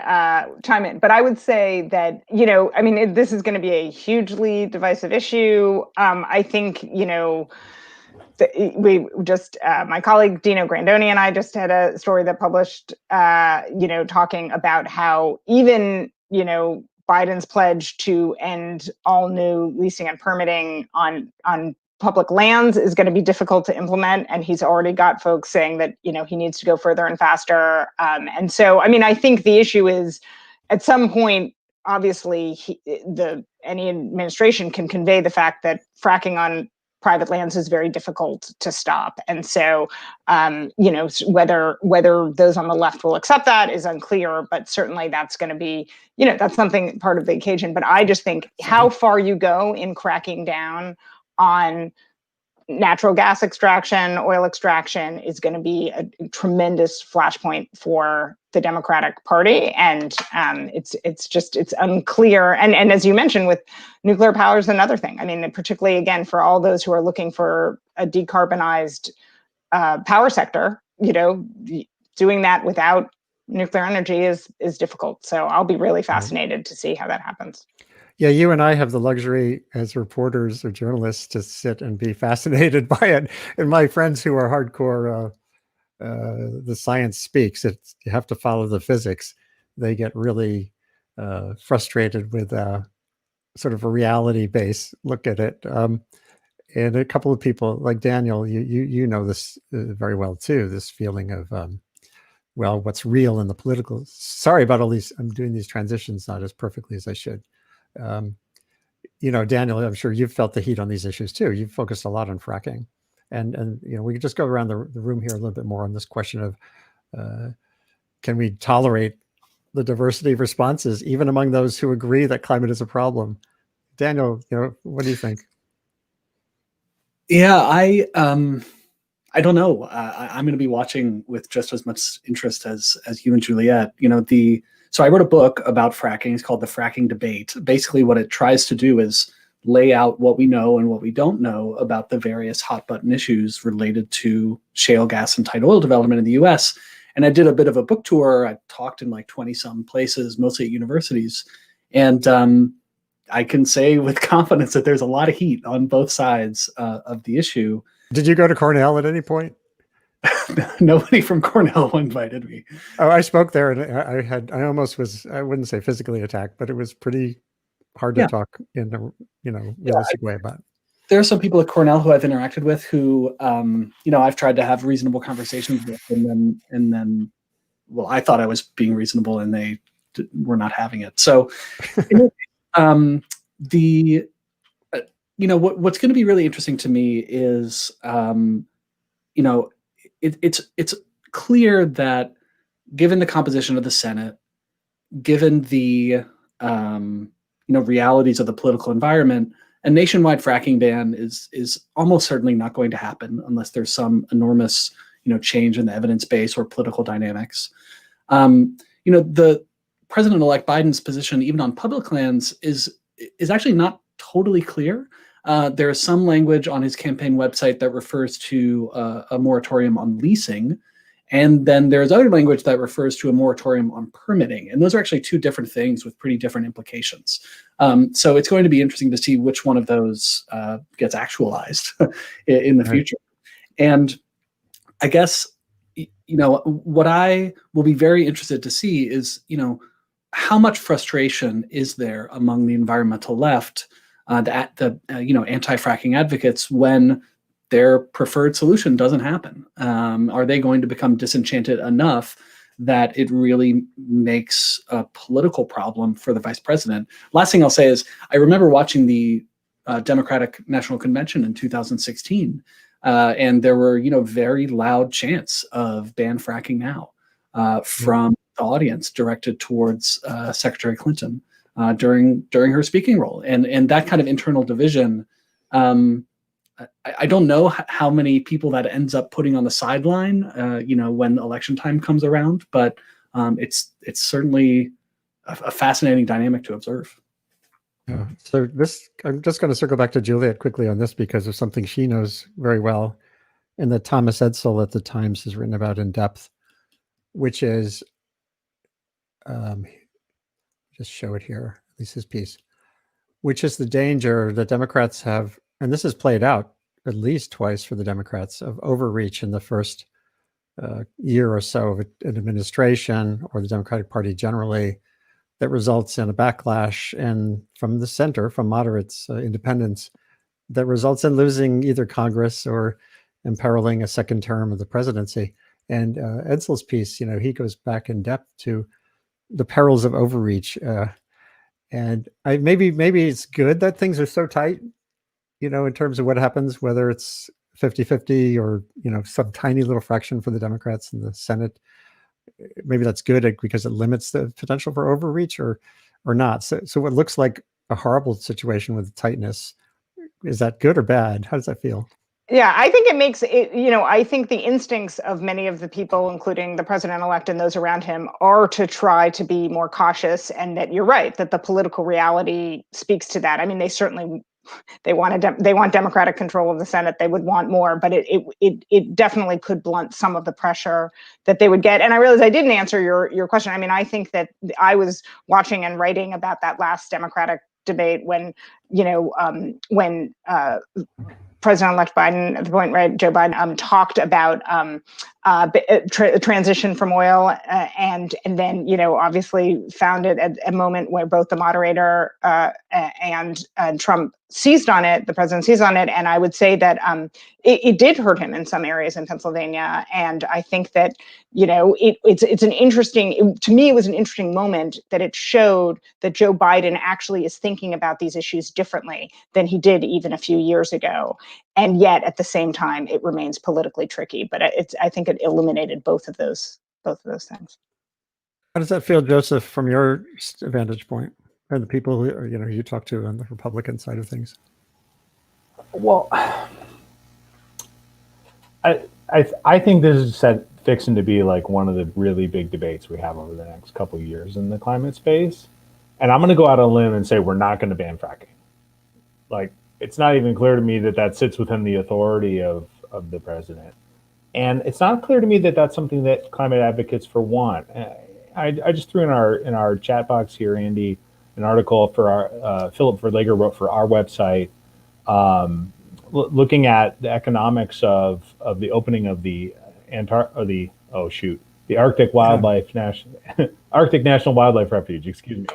chime in. But I would say that this is going to be a hugely divisive issue. I think we just my colleague Dino Grandoni and I just had a story that published talking about how even Biden's pledge to end all new leasing and permitting on public lands is going to be difficult to implement, and he's already got folks saying that he needs to go further and faster. And so, I think the issue is, at some point, obviously, any administration can convey the fact that fracking on private lands is very difficult to stop. And so, whether those on the left will accept that is unclear, but certainly that's going to be, that's something part of the occasion. But I just think how far you go in cracking down on natural gas extraction, oil extraction is going to be a tremendous flashpoint for the Democratic Party. And it's unclear. And as you mentioned, with nuclear power is another thing. Particularly, again, for all those who are looking for a decarbonized power sector, doing that without nuclear energy is difficult. So I'll be really fascinated to see how that happens. Yeah, you and I have the luxury as reporters or journalists to sit and be fascinated by it. And my friends who are hardcore, the science speaks, you have to follow the physics. They get really frustrated with sort of a reality-based look at it. And a couple of people like Daniel, you know this very well too, this feeling of, what's real in the political. Sorry about all these, I'm doing these transitions not as perfectly as I should. Daniel, I'm sure you've felt the heat on these issues too. You've focused a lot on fracking, and we could just go around the room here a little bit more on this question of can we tolerate the diversity of responses even among those who agree that climate is a problem? Daniel, what do you think? Yeah, I don't know. I'm going to be watching with just as much interest as you and Juliet. So I wrote a book about fracking. It's called The Fracking Debate. Basically, what it tries to do is lay out what we know and what we don't know about the various hot button issues related to shale gas and tight oil development in the US. And I did a bit of a book tour. I talked in like 20-some places, mostly at universities. And I can say with confidence that there's a lot of heat on both sides of the issue. Did you go to Cornell at any point? Nobody from Cornell invited me. Oh, I spoke there, and I almost was, I wouldn't say physically attacked, but it was pretty hard to talk in a realistic way about it. There are some people at Cornell who I've interacted with who I've tried to have reasonable conversations with, and then I thought I was being reasonable and they were not having it. So what's going to be really interesting to me is it's clear that given the composition of the Senate, given the realities of the political environment, a nationwide fracking ban is almost certainly not going to happen unless there's some enormous change in the evidence base or political dynamics. The President-elect Biden's position, even on public lands, is actually not totally clear. There is some language on his campaign website that refers to a moratorium on leasing, and then there's other language that refers to a moratorium on permitting. And those are actually two different things with pretty different implications. So it's going to be interesting to see which one of those gets actualized in the future. And I guess, what I will be very interested to see is, how much frustration is there among the environmental left, the anti-fracking advocates, when their preferred solution doesn't happen? Are they going to become disenchanted enough that it really makes a political problem for the vice president? Last thing I'll say is I remember watching the Democratic National Convention in 2016. And there were, very loud chants of ban fracking now from the audience directed towards Secretary Clinton during her speaking role. And that kind of internal division, I don't know how many people that ends up putting on the sideline, when election time comes around, but it's certainly a fascinating dynamic to observe. Yeah. So I'm just going to circle back to Juliet quickly on this because of something she knows very well, and that Thomas Edsall at the Times has written about in depth, which is, just show it here, at least his piece, which is the danger that Democrats have, and this has played out at least twice for the Democrats, of overreach in the first year or so of an administration or the Democratic Party generally, that results in a backlash, and from the center, from moderates, independents, that results in losing either Congress or imperiling a second term of the presidency. And Edsall's piece, he goes back in depth to the perils of overreach. And maybe it's good that things are so tight, in terms of what happens, whether it's 50-50 or, some tiny little fraction for the Democrats in the Senate. Maybe that's good because it limits the potential for overreach or not. So what looks like a horrible situation with tightness, is that good or bad? How does that feel? Yeah, I think it makes it, I think the instincts of many of the people, including the president-elect and those around him, are to try to be more cautious, and that you're right, that the political reality speaks to that. I mean, they want Democratic control of the Senate. They would want more, but it definitely could blunt some of the pressure that they would get. And I realize I didn't answer your question. I mean, I think that I was watching and writing about that last Democratic debate when President-elect Biden, at the point, right, Joe Biden, talked about transition from oil, and then obviously found it at a moment where both the moderator and Trump seized on it. The president seized on it, and I would say that it did hurt him in some areas in Pennsylvania. And I think that it's an interesting. To me, it was an interesting moment that it showed that Joe Biden actually is thinking about these issues differently than he did even a few years ago. And yet, at the same time, it remains politically tricky. But I think it eliminated both of those things. How does that feel, Joseph, from your vantage point and the people who you talk to on the Republican side of things? Well, I think this is fixing to be like one of the really big debates we have over the next couple of years in the climate space. And I'm going to go out on a limb and say we're not going to ban fracking. Like, it's not even clear to me that sits within the authority of the president. And it's not clear to me that that's something that climate advocates want. I just threw in our chat box here, Andy, an article for our Philip Verlager wrote for our website, looking at the economics of the opening of the Arctic Wildlife Arctic National Wildlife Refuge. Excuse me.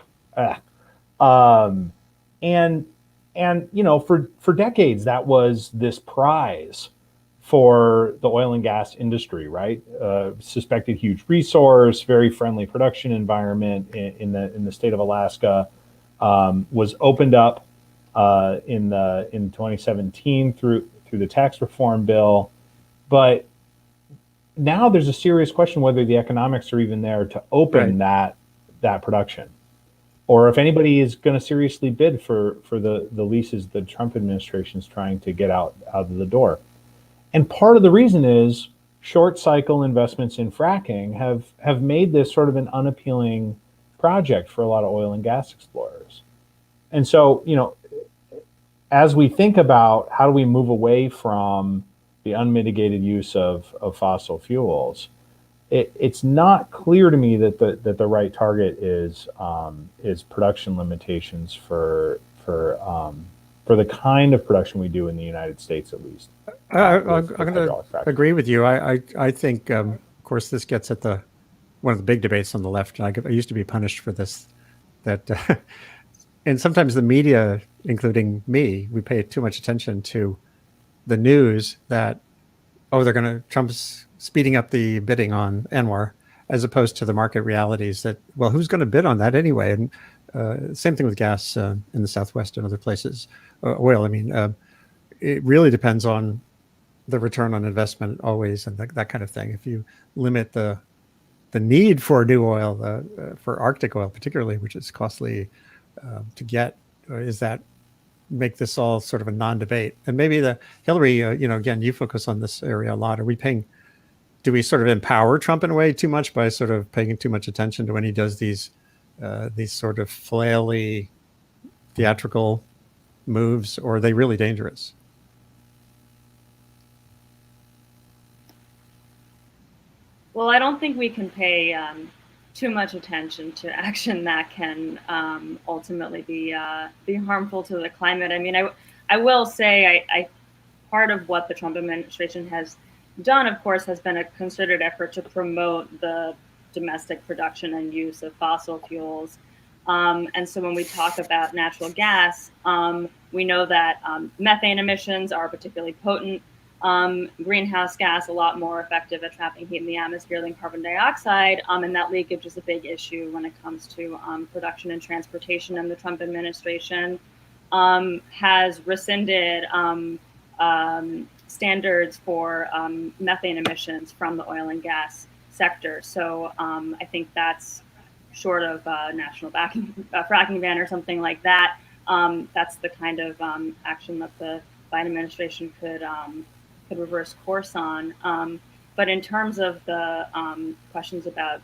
And for decades that was this prize for the oil and gas industry, right? Suspected huge resource, very friendly production environment in the state of Alaska, was opened up in 2017 through the tax reform bill, but now there's a serious question whether the economics are even there to open that production, or if anybody is going to seriously bid for the leases the Trump administration is trying to get out of the door. And part of the reason is short cycle investments in fracking have made this sort of an unappealing project for a lot of oil and gas explorers. And so, as we think about how do we move away from the unmitigated use of fossil fuels, it's not clear to me that the right target is production limitations for the kind of production we do in the United States, at least. I'm going to agree with you. I think, of course, this gets at one of the big debates on the left. I used to be punished for this. And sometimes the media, including me, we pay too much attention to the news that, Trump's speeding up the bidding on ANWR, as opposed to the market realities that, well, who's going to bid on that anyway? And Same thing with gas in the Southwest and other places. Oil, I mean, it really depends on the return on investment always, and that kind of thing. If you limit the need for new oil, for Arctic oil particularly, which is costly to get, is that make this all sort of a non-debate? And maybe Hillary, again, you focus on this area a lot. Do we sort of empower Trump in a way too much by sort of paying too much attention to when he does these sort of flaily theatrical moves, or are they really dangerous? Well, I don't think we can pay too much attention to action that can ultimately be harmful to the climate. I mean, I will say I part of what the Trump administration has done, of course, has been a concerted effort to promote the domestic production and use of fossil fuels. And so when we talk about natural gas, we know that methane emissions are particularly potent greenhouse gas, a lot more effective at trapping heat in the atmosphere than carbon dioxide. And that leakage is a big issue when it comes to production and transportation. And the Trump administration has rescinded standards for methane emissions from the oil and gas sector. So I think that's short of national fracking ban or something like that. That's the kind of action that the Biden administration could reverse course on. But in terms of the questions about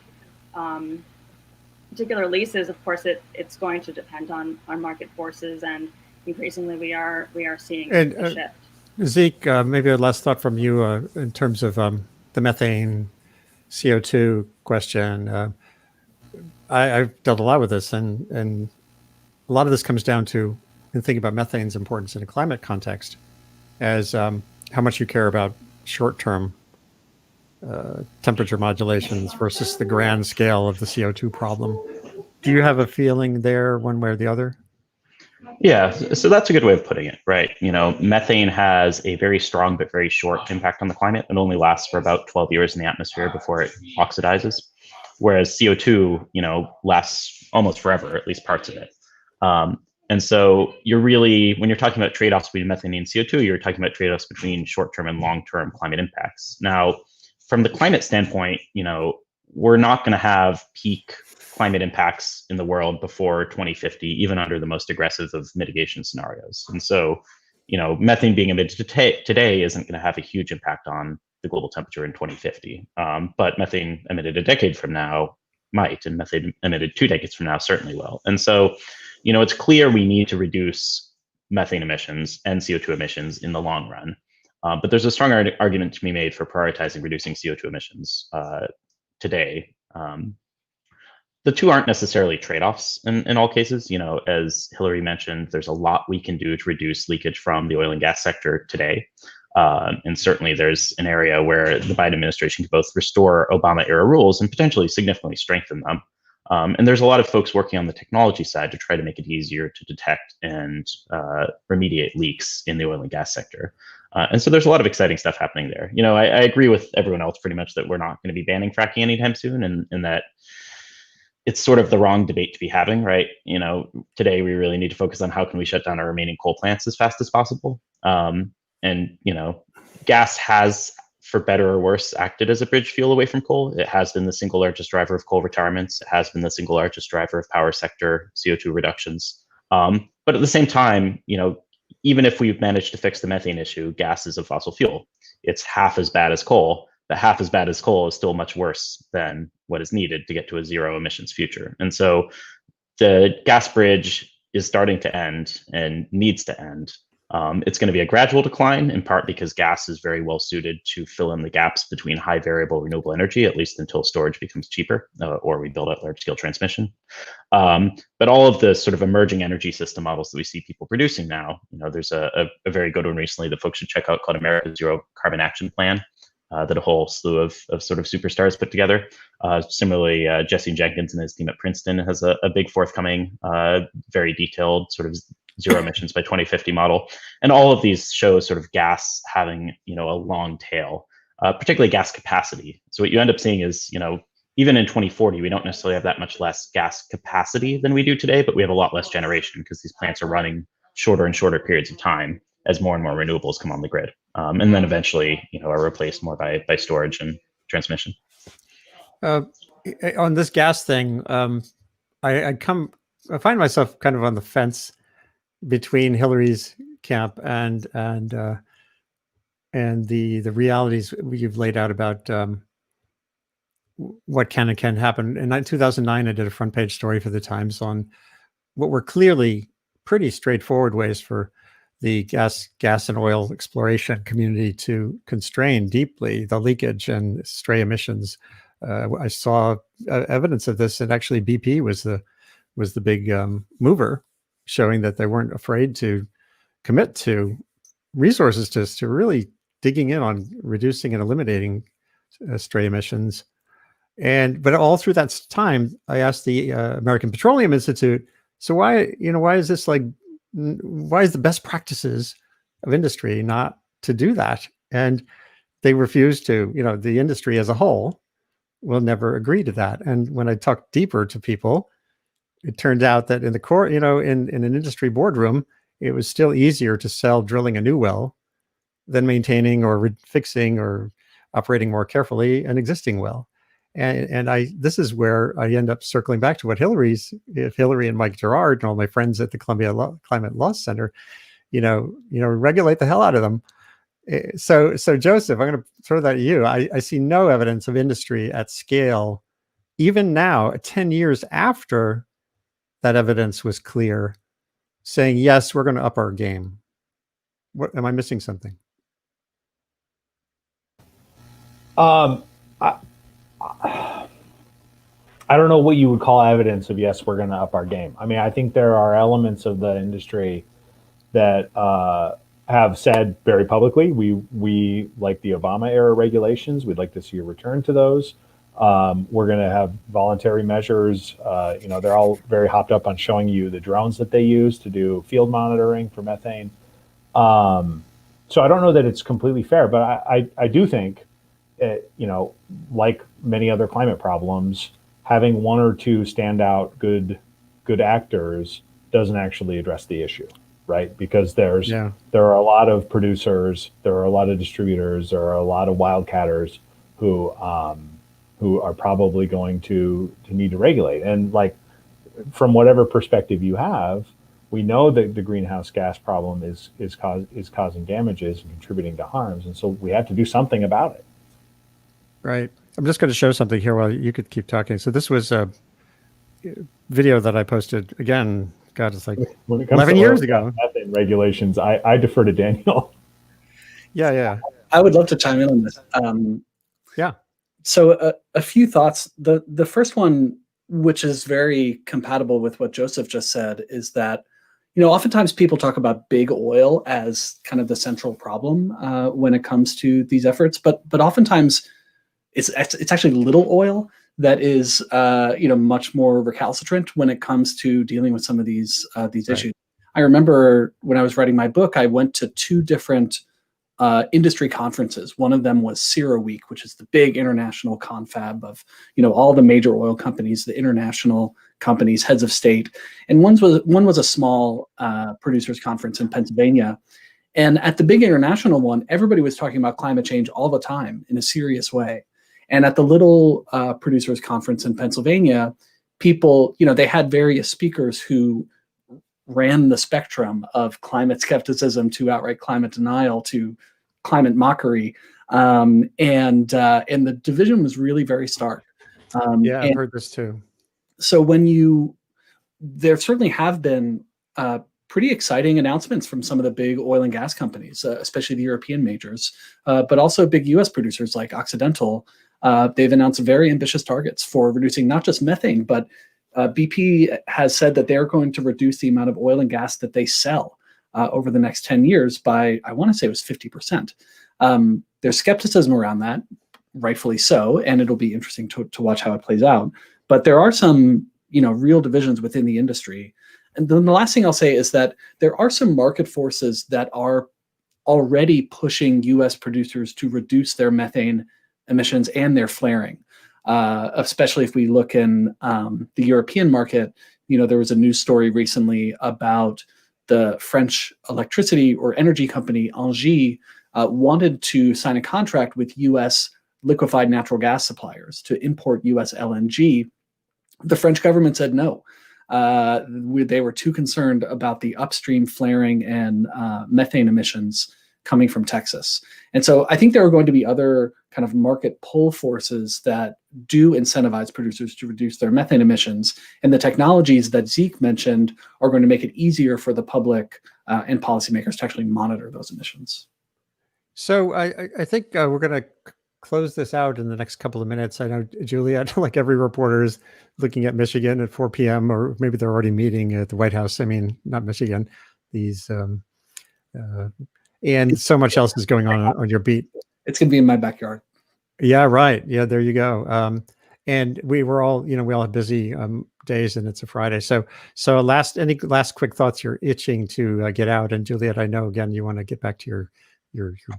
particular leases, of course, it's going to depend on market forces, and increasingly we are seeing a shift. Zeke, maybe a last thought from you in terms of the methane CO2 question. I've dealt a lot with this, and a lot of this comes down to, in thinking about methane's importance in a climate context, as how much you care about short-term temperature modulations versus the grand scale of the CO2 problem. Do you have a feeling there one way or the other? Yeah, so that's a good way of putting it, right? Methane has a very strong but very short impact on the climate. It only lasts for about 12 years in the atmosphere before it oxidizes, whereas CO2, lasts almost forever, at least parts of it. And so when you're talking about trade-offs between methane and CO2, you're talking about trade-offs between short-term and long-term climate impacts. Now, from the climate standpoint, we're not going to have peak climate impacts in the world before 2050, even under the most aggressive of mitigation scenarios. And so, methane being emitted today isn't going to have a huge impact on the global temperature in 2050. But methane emitted a decade from now might, and methane emitted 2 decades from now certainly will. And so, it's clear we need to reduce methane emissions and CO2 emissions in the long run. But there's a strong argument to be made for prioritizing reducing CO2 emissions today. The two aren't necessarily trade-offs in all cases. As Hillary mentioned, there's a lot we can do to reduce leakage from the oil and gas sector today. And certainly there's an area where the Biden administration could both restore Obama-era rules and potentially significantly strengthen them. And there's a lot of folks working on the technology side to try to make it easier to detect and remediate leaks in the oil and gas sector. And so there's a lot of exciting stuff happening there. I agree with everyone else pretty much that we're not going to be banning fracking anytime soon, and that it's sort of the wrong debate to be having, right? Today we really need to focus on how can we shut down our remaining coal plants as fast as possible. And gas has, for better or worse, acted as a bridge fuel away from coal. It has been the single largest driver of coal retirements. It has been the single largest driver of power sector CO2 reductions. But at the same time, even if we've managed to fix the methane issue, gas is a fossil fuel. It's half as bad as coal, but half as bad as coal is still much worse than what is needed to get to a zero emissions future. And so the gas bridge is starting to end and needs to end. It's going to be a gradual decline, in part because gas is very well suited to fill in the gaps between high variable renewable energy, at least until storage becomes cheaper, or we build out large scale transmission. But all of the sort of emerging energy system models that we see people producing now, there's a very good one recently that folks should check out called America's Zero Carbon Action Plan, that a whole slew of sort of superstars put together. Similarly, Jesse Jenkins and his team at Princeton has a big forthcoming, very detailed sort of zero emissions by 2050 model. And all of these show sort of gas having, a long tail, particularly gas capacity. So what you end up seeing is, even in 2040, we don't necessarily have that much less gas capacity than we do today, but we have a lot less generation because these plants are running shorter and shorter periods of time as more and more renewables come on the grid, and then eventually, are replaced more by storage and transmission. On this gas thing, I find myself kind of on the fence between Hillary's camp and the realities you've laid out about what can and can't happen. In 2009, I did a front page story for the Times on what were clearly pretty straightforward ways for the gas and oil exploration community to constrain deeply the leakage and stray emissions. I saw evidence of this, and actually BP was the big mover, showing that they weren't afraid to commit to resources to really digging in on reducing and eliminating stray emissions. But all through that time, I asked the American Petroleum Institute, so why is this why is the best practices of industry not to do that? And they refused to. The industry as a whole will never agree to that. And when I talked deeper to people, it turned out that in the core, in an industry boardroom, it was still easier to sell drilling a new well than maintaining or fixing or operating more carefully an existing well. And this is where I end up circling back to what Hillary and Mike Gerard and all my friends at the Columbia Climate Law Center, regulate the hell out of them. So Joseph, I'm going to throw that at you. I see no evidence of industry at scale, even now, 10 years after that evidence was clear, saying, yes, we're going to up our game. What, am I missing something? I don't know what you would call evidence of, yes, we're going to up our game. I mean, I think there are elements of the industry that have said very publicly, we like the Obama era regulations. We'd like to see a return to those. We're going to have voluntary measures. They're all very hopped up on showing you the drones that they use to do field monitoring for methane. So I don't know that it's completely fair, but I do think, like many other climate problems, having one or two standout good actors doesn't actually address the issue, right? Because there are a lot of producers, there are a lot of distributors, there are a lot of wildcatters who are probably going to need to regulate. And from whatever perspective you have, we know that the greenhouse gas problem is causing damages and contributing to harms, and so we have to do something about it. Right. I'm just going to show something here while you could keep talking. So this was a video that I posted. Again, God, it's like 11 years ago. Methane regulations, I defer to Daniel. Yeah. I would love to chime in on this. Yeah. So a few thoughts. The first one, which is very compatible with what Joseph just said, is that oftentimes people talk about big oil as kind of the central problem when it comes to these efforts, but oftentimes it's actually little oil that is much more recalcitrant when it comes to dealing with some of these issues. I remember when I was writing my book, I went to two different industry conferences. One of them was CERAWeek, which is the big international confab of all the major oil companies, the international companies, heads of state, and one was a small producers conference in Pennsylvania. And at the big international one, everybody was talking about climate change all the time in a serious way. And at the little producers conference in Pennsylvania, people, they had various speakers who ran the spectrum of climate skepticism to outright climate denial to climate mockery, and the division was really very stark. I've heard this too. So there certainly have been pretty exciting announcements from some of the big oil and gas companies, especially the European majors, but also big U.S. producers like Occidental. They've announced very ambitious targets for reducing not just methane, but BP has said that they're going to reduce the amount of oil and gas that they sell over the next 10 years by, I want to say it was 50%. There's skepticism around that, rightfully so, and it'll be interesting to watch how it plays out. But there are some, real divisions within the industry. And then the last thing I'll say is that there are some market forces that are already pushing U.S. producers to reduce their methane emissions and their flaring. especially if we look in the European market. There was a news story recently about the French electricity or energy company Engie wanted to sign a contract with U.S. liquefied natural gas suppliers to import U.S. LNG. The French government said no. They were too concerned about the upstream flaring and methane emissions coming from Texas. And so I think there are going to be other kind of market pull forces that do incentivize producers to reduce their methane emissions. And the technologies that Zeke mentioned are going to make it easier for the public and policymakers to actually monitor those emissions. So I think we're going to close this out in the next couple of minutes. I know Juliet, like every reporter, is looking at Michigan at 4 p.m. or maybe they're already meeting at the White House. I mean, not Michigan. These and so much else is going on your beat. It's going to be in my backyard. Yeah, right. Yeah, there you go. And we were all, we all have busy days, and it's a Friday. So any last quick thoughts? You're itching to get out. And Juliet, I know again you want to get back to your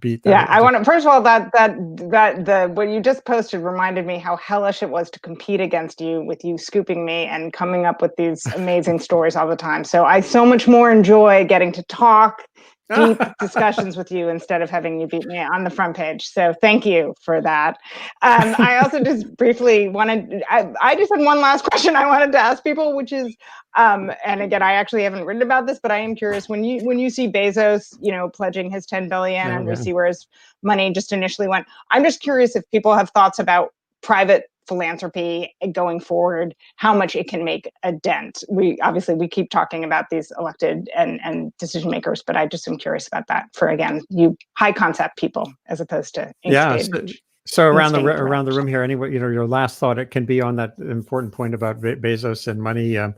beat. Yeah, I want to. First of all, that what you just posted reminded me how hellish it was to compete against you, with you scooping me and coming up with these amazing stories all the time. So I so much more enjoy getting to talk deep discussions with you instead of having you beat me on the front page. So thank you for that. I also just briefly wanted, I just had one last question I wanted to ask people, which is, and again, I actually haven't written about this, but I am curious, when you see Bezos, pledging his 10 billion, and we see where his money just initially went, I'm just curious if people have thoughts about private philanthropy going forward, how much it can make a dent. We keep talking about these elected and decision makers, but I just am curious about that for, again, you high concept people as opposed to So around the room here, anyway, your last thought, it can be on that important point about Bezos and money. A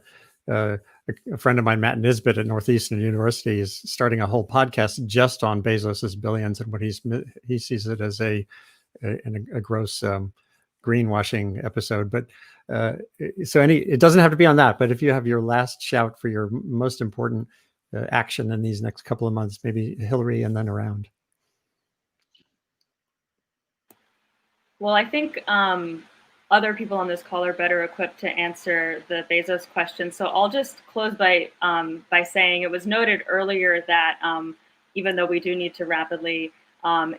friend of mine, Matt Nisbet at Northeastern University, is starting a whole podcast just on Bezos's billions and what he sees it as a gross greenwashing episode. But it doesn't have to be on that, but if you have your last shout for your most important action in these next couple of months, maybe Hillary and then around. Well, I think other people on this call are better equipped to answer the Bezos question. So I'll just close by saying it was noted earlier that even though we do need to rapidly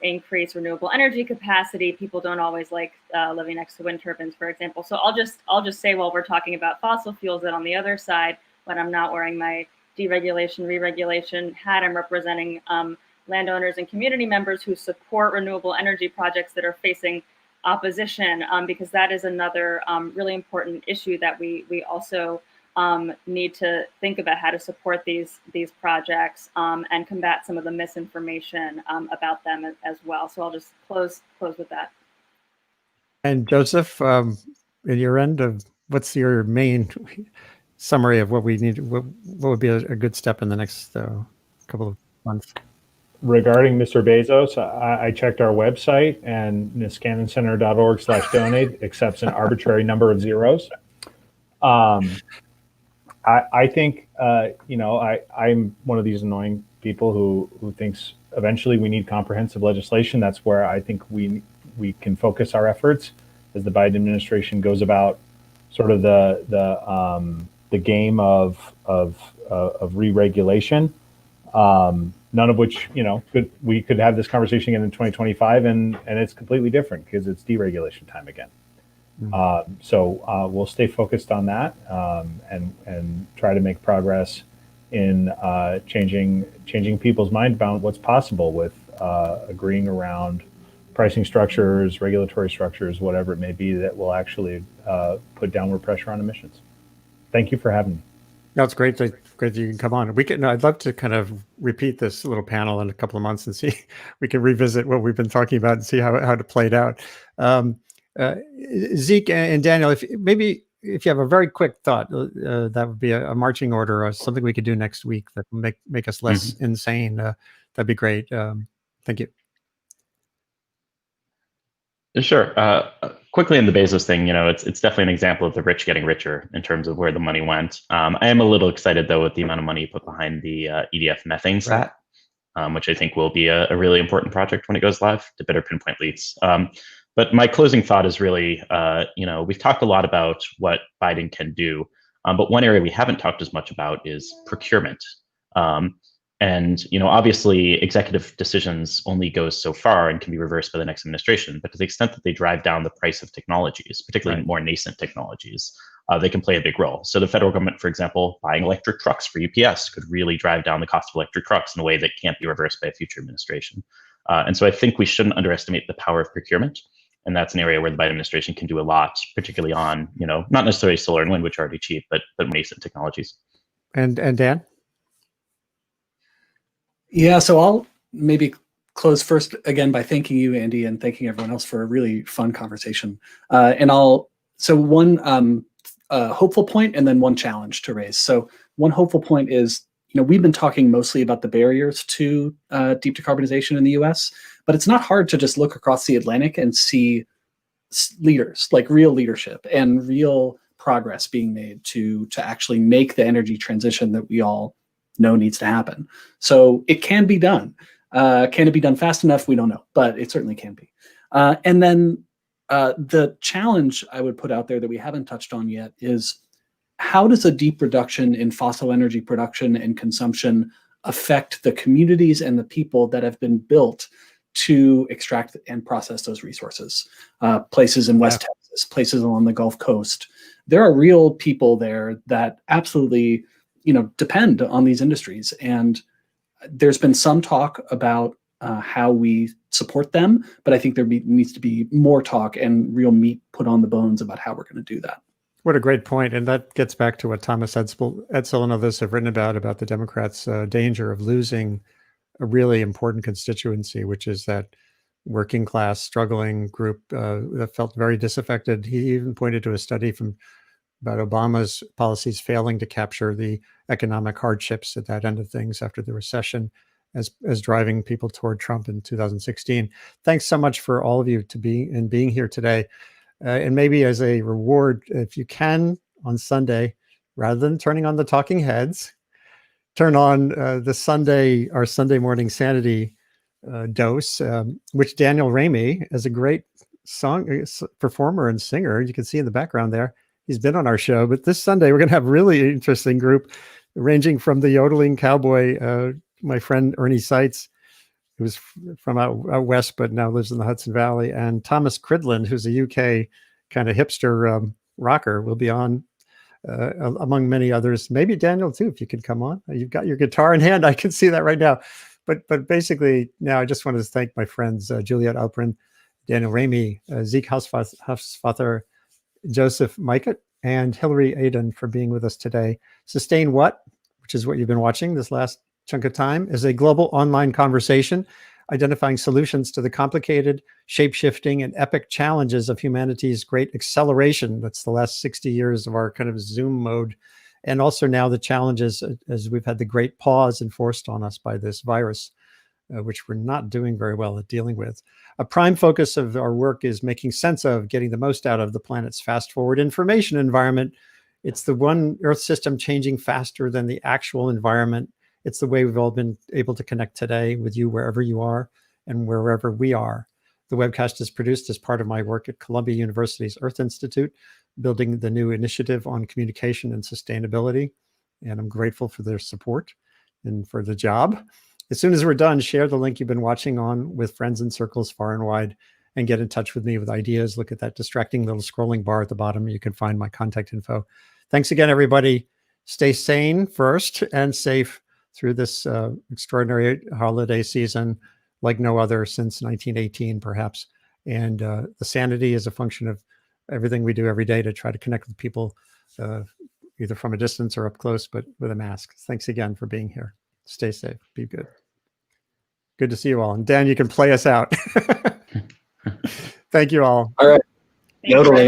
increase renewable energy capacity, people don't always like living next to wind turbines, for example. So I'll just say, while we're talking about fossil fuels, that on the other side, when I'm not wearing my deregulation, re-regulation hat, I'm representing landowners and community members who support renewable energy projects that are facing opposition, because that is another really important issue that we also need to think about, how to support these projects and combat some of the misinformation about them as well. So I'll just close with that. And Joseph, in your end, what's your main summary of what we need? What would be a good step in the next couple of months? Regarding Mr. Bezos, I checked our website, and niskanencenter.org/donate accepts an arbitrary number of zeros. I think, I'm one of these annoying people who thinks eventually we need comprehensive legislation. That's where I think we can focus our efforts as the Biden administration goes about sort of the game of re-regulation. None of which, we could have this conversation again in 2025, and it's completely different because it's deregulation time again. So we'll stay focused on that and try to make progress in changing people's mind about what's possible with agreeing around pricing structures, regulatory structures, whatever it may be, that will actually put downward pressure on emissions. Thank you for having me. No, it's great that you can come on. I'd love to kind of repeat this little panel in a couple of months and see, we can revisit what we've been talking about and see how to play it out. Zeke and Daniel, if you have a very quick thought, that would be a marching order or something we could do next week that will make us less insane. That'd be great. Thank you. Sure. Quickly on the Bezos thing, it's definitely an example of the rich getting richer in terms of where the money went. I am a little excited, though, with the amount of money put behind the EDF methane stat, which I think will be a really important project when it goes live to better pinpoint leaks. But But my closing thought is really, we've talked a lot about what Biden can do, but one area we haven't talked as much about is procurement. And obviously, executive decisions only go so far and can be reversed by the next administration. But to the extent that they drive down the price of technologies, particularly more nascent technologies, they can play a big role. So the federal government, for example, buying electric trucks for UPS could really drive down the cost of electric trucks in a way that can't be reversed by a future administration. And so I think we shouldn't underestimate the power of procurement. And that's an area where the Biden administration can do a lot, particularly on, not necessarily solar and wind, which are already cheap, but nascent technologies. And Dan? Yeah, so I'll maybe close first again by thanking you, Andy, and thanking everyone else for a really fun conversation. So one hopeful point and then one challenge to raise. So one hopeful point is, we've been talking mostly about the barriers to deep decarbonization in the US, but it's not hard to just look across the Atlantic and see leaders, like real leadership and real progress being made to actually make the energy transition that we all know needs to happen. So it can be done. Can it be done fast enough? We don't know, but it certainly can be. And then the challenge I would put out there that we haven't touched on yet is, how does a deep reduction in fossil energy production and consumption affect the communities and the people that have been built to extract and process those resources? Places in West Texas, places along the Gulf Coast. There are real people there that absolutely depend on these industries. And there's been some talk about how we support them, but I think there needs to be more talk and real meat put on the bones about how we're going to do that. What a great point. And that gets back to what Thomas Edsel and others have written about the Democrats' danger of losing a really important constituency, which is that working class, struggling group that felt very disaffected. He even pointed to a study about Obama's policies failing to capture the economic hardships at that end of things after the recession as driving people toward Trump in 2016. Thanks so much for all of you being here today. And maybe as a reward, if you can on Sunday, rather than turning on the talking heads, turn on our Sunday morning sanity dose, which Daniel Ramey, as a great song performer and singer, you can see in the background there, he's been on our show. But this Sunday, we're going to have a really interesting group, ranging from the yodeling cowboy, my friend Ernie Seitz, who's from out west, but now lives in the Hudson Valley, and Thomas Cridland, who's a UK kind of hipster rocker, will be on, among many others. Maybe Daniel too, if you can come on. You've got your guitar in hand. I can see that right now. But basically, now I just wanted to thank my friends Juliet Eilperin, Daniel Ramey, Zeke Hausfather, Joseph Mikett, and Hillary Aidun for being with us today. Sustain What, which is what you've been watching this last chunk of time, is a global online conversation identifying solutions to the complicated, shape-shifting, and epic challenges of humanity's great acceleration. That's the last 60 years of our kind of Zoom mode. And also now the challenges as we've had the great pause enforced on us by this virus, which we're not doing very well at dealing with. A prime focus of our work is making sense of getting the most out of the planet's fast-forward information environment. It's the one Earth system changing faster than the actual environment. It's the way we've all been able to connect today with you wherever you are and wherever we are. The webcast is produced as part of my work at Columbia University's Earth Institute, building the new initiative on communication and sustainability. And I'm grateful for their support and for the job. As soon as we're done, share the link you've been watching on with friends and circles far and wide, and get in touch with me with ideas. Look at that distracting little scrolling bar at the bottom. You can find my contact info. Thanks again, everybody. Stay sane first and safe through this extraordinary holiday season like no other since 1918, perhaps. And the sanity is a function of everything we do every day to try to connect with people, either from a distance or up close, but with a mask. Thanks again for being here. Stay safe. Be good. Good to see you all. And Dan, you can play us out. Thank you all. All right. Thank you very much.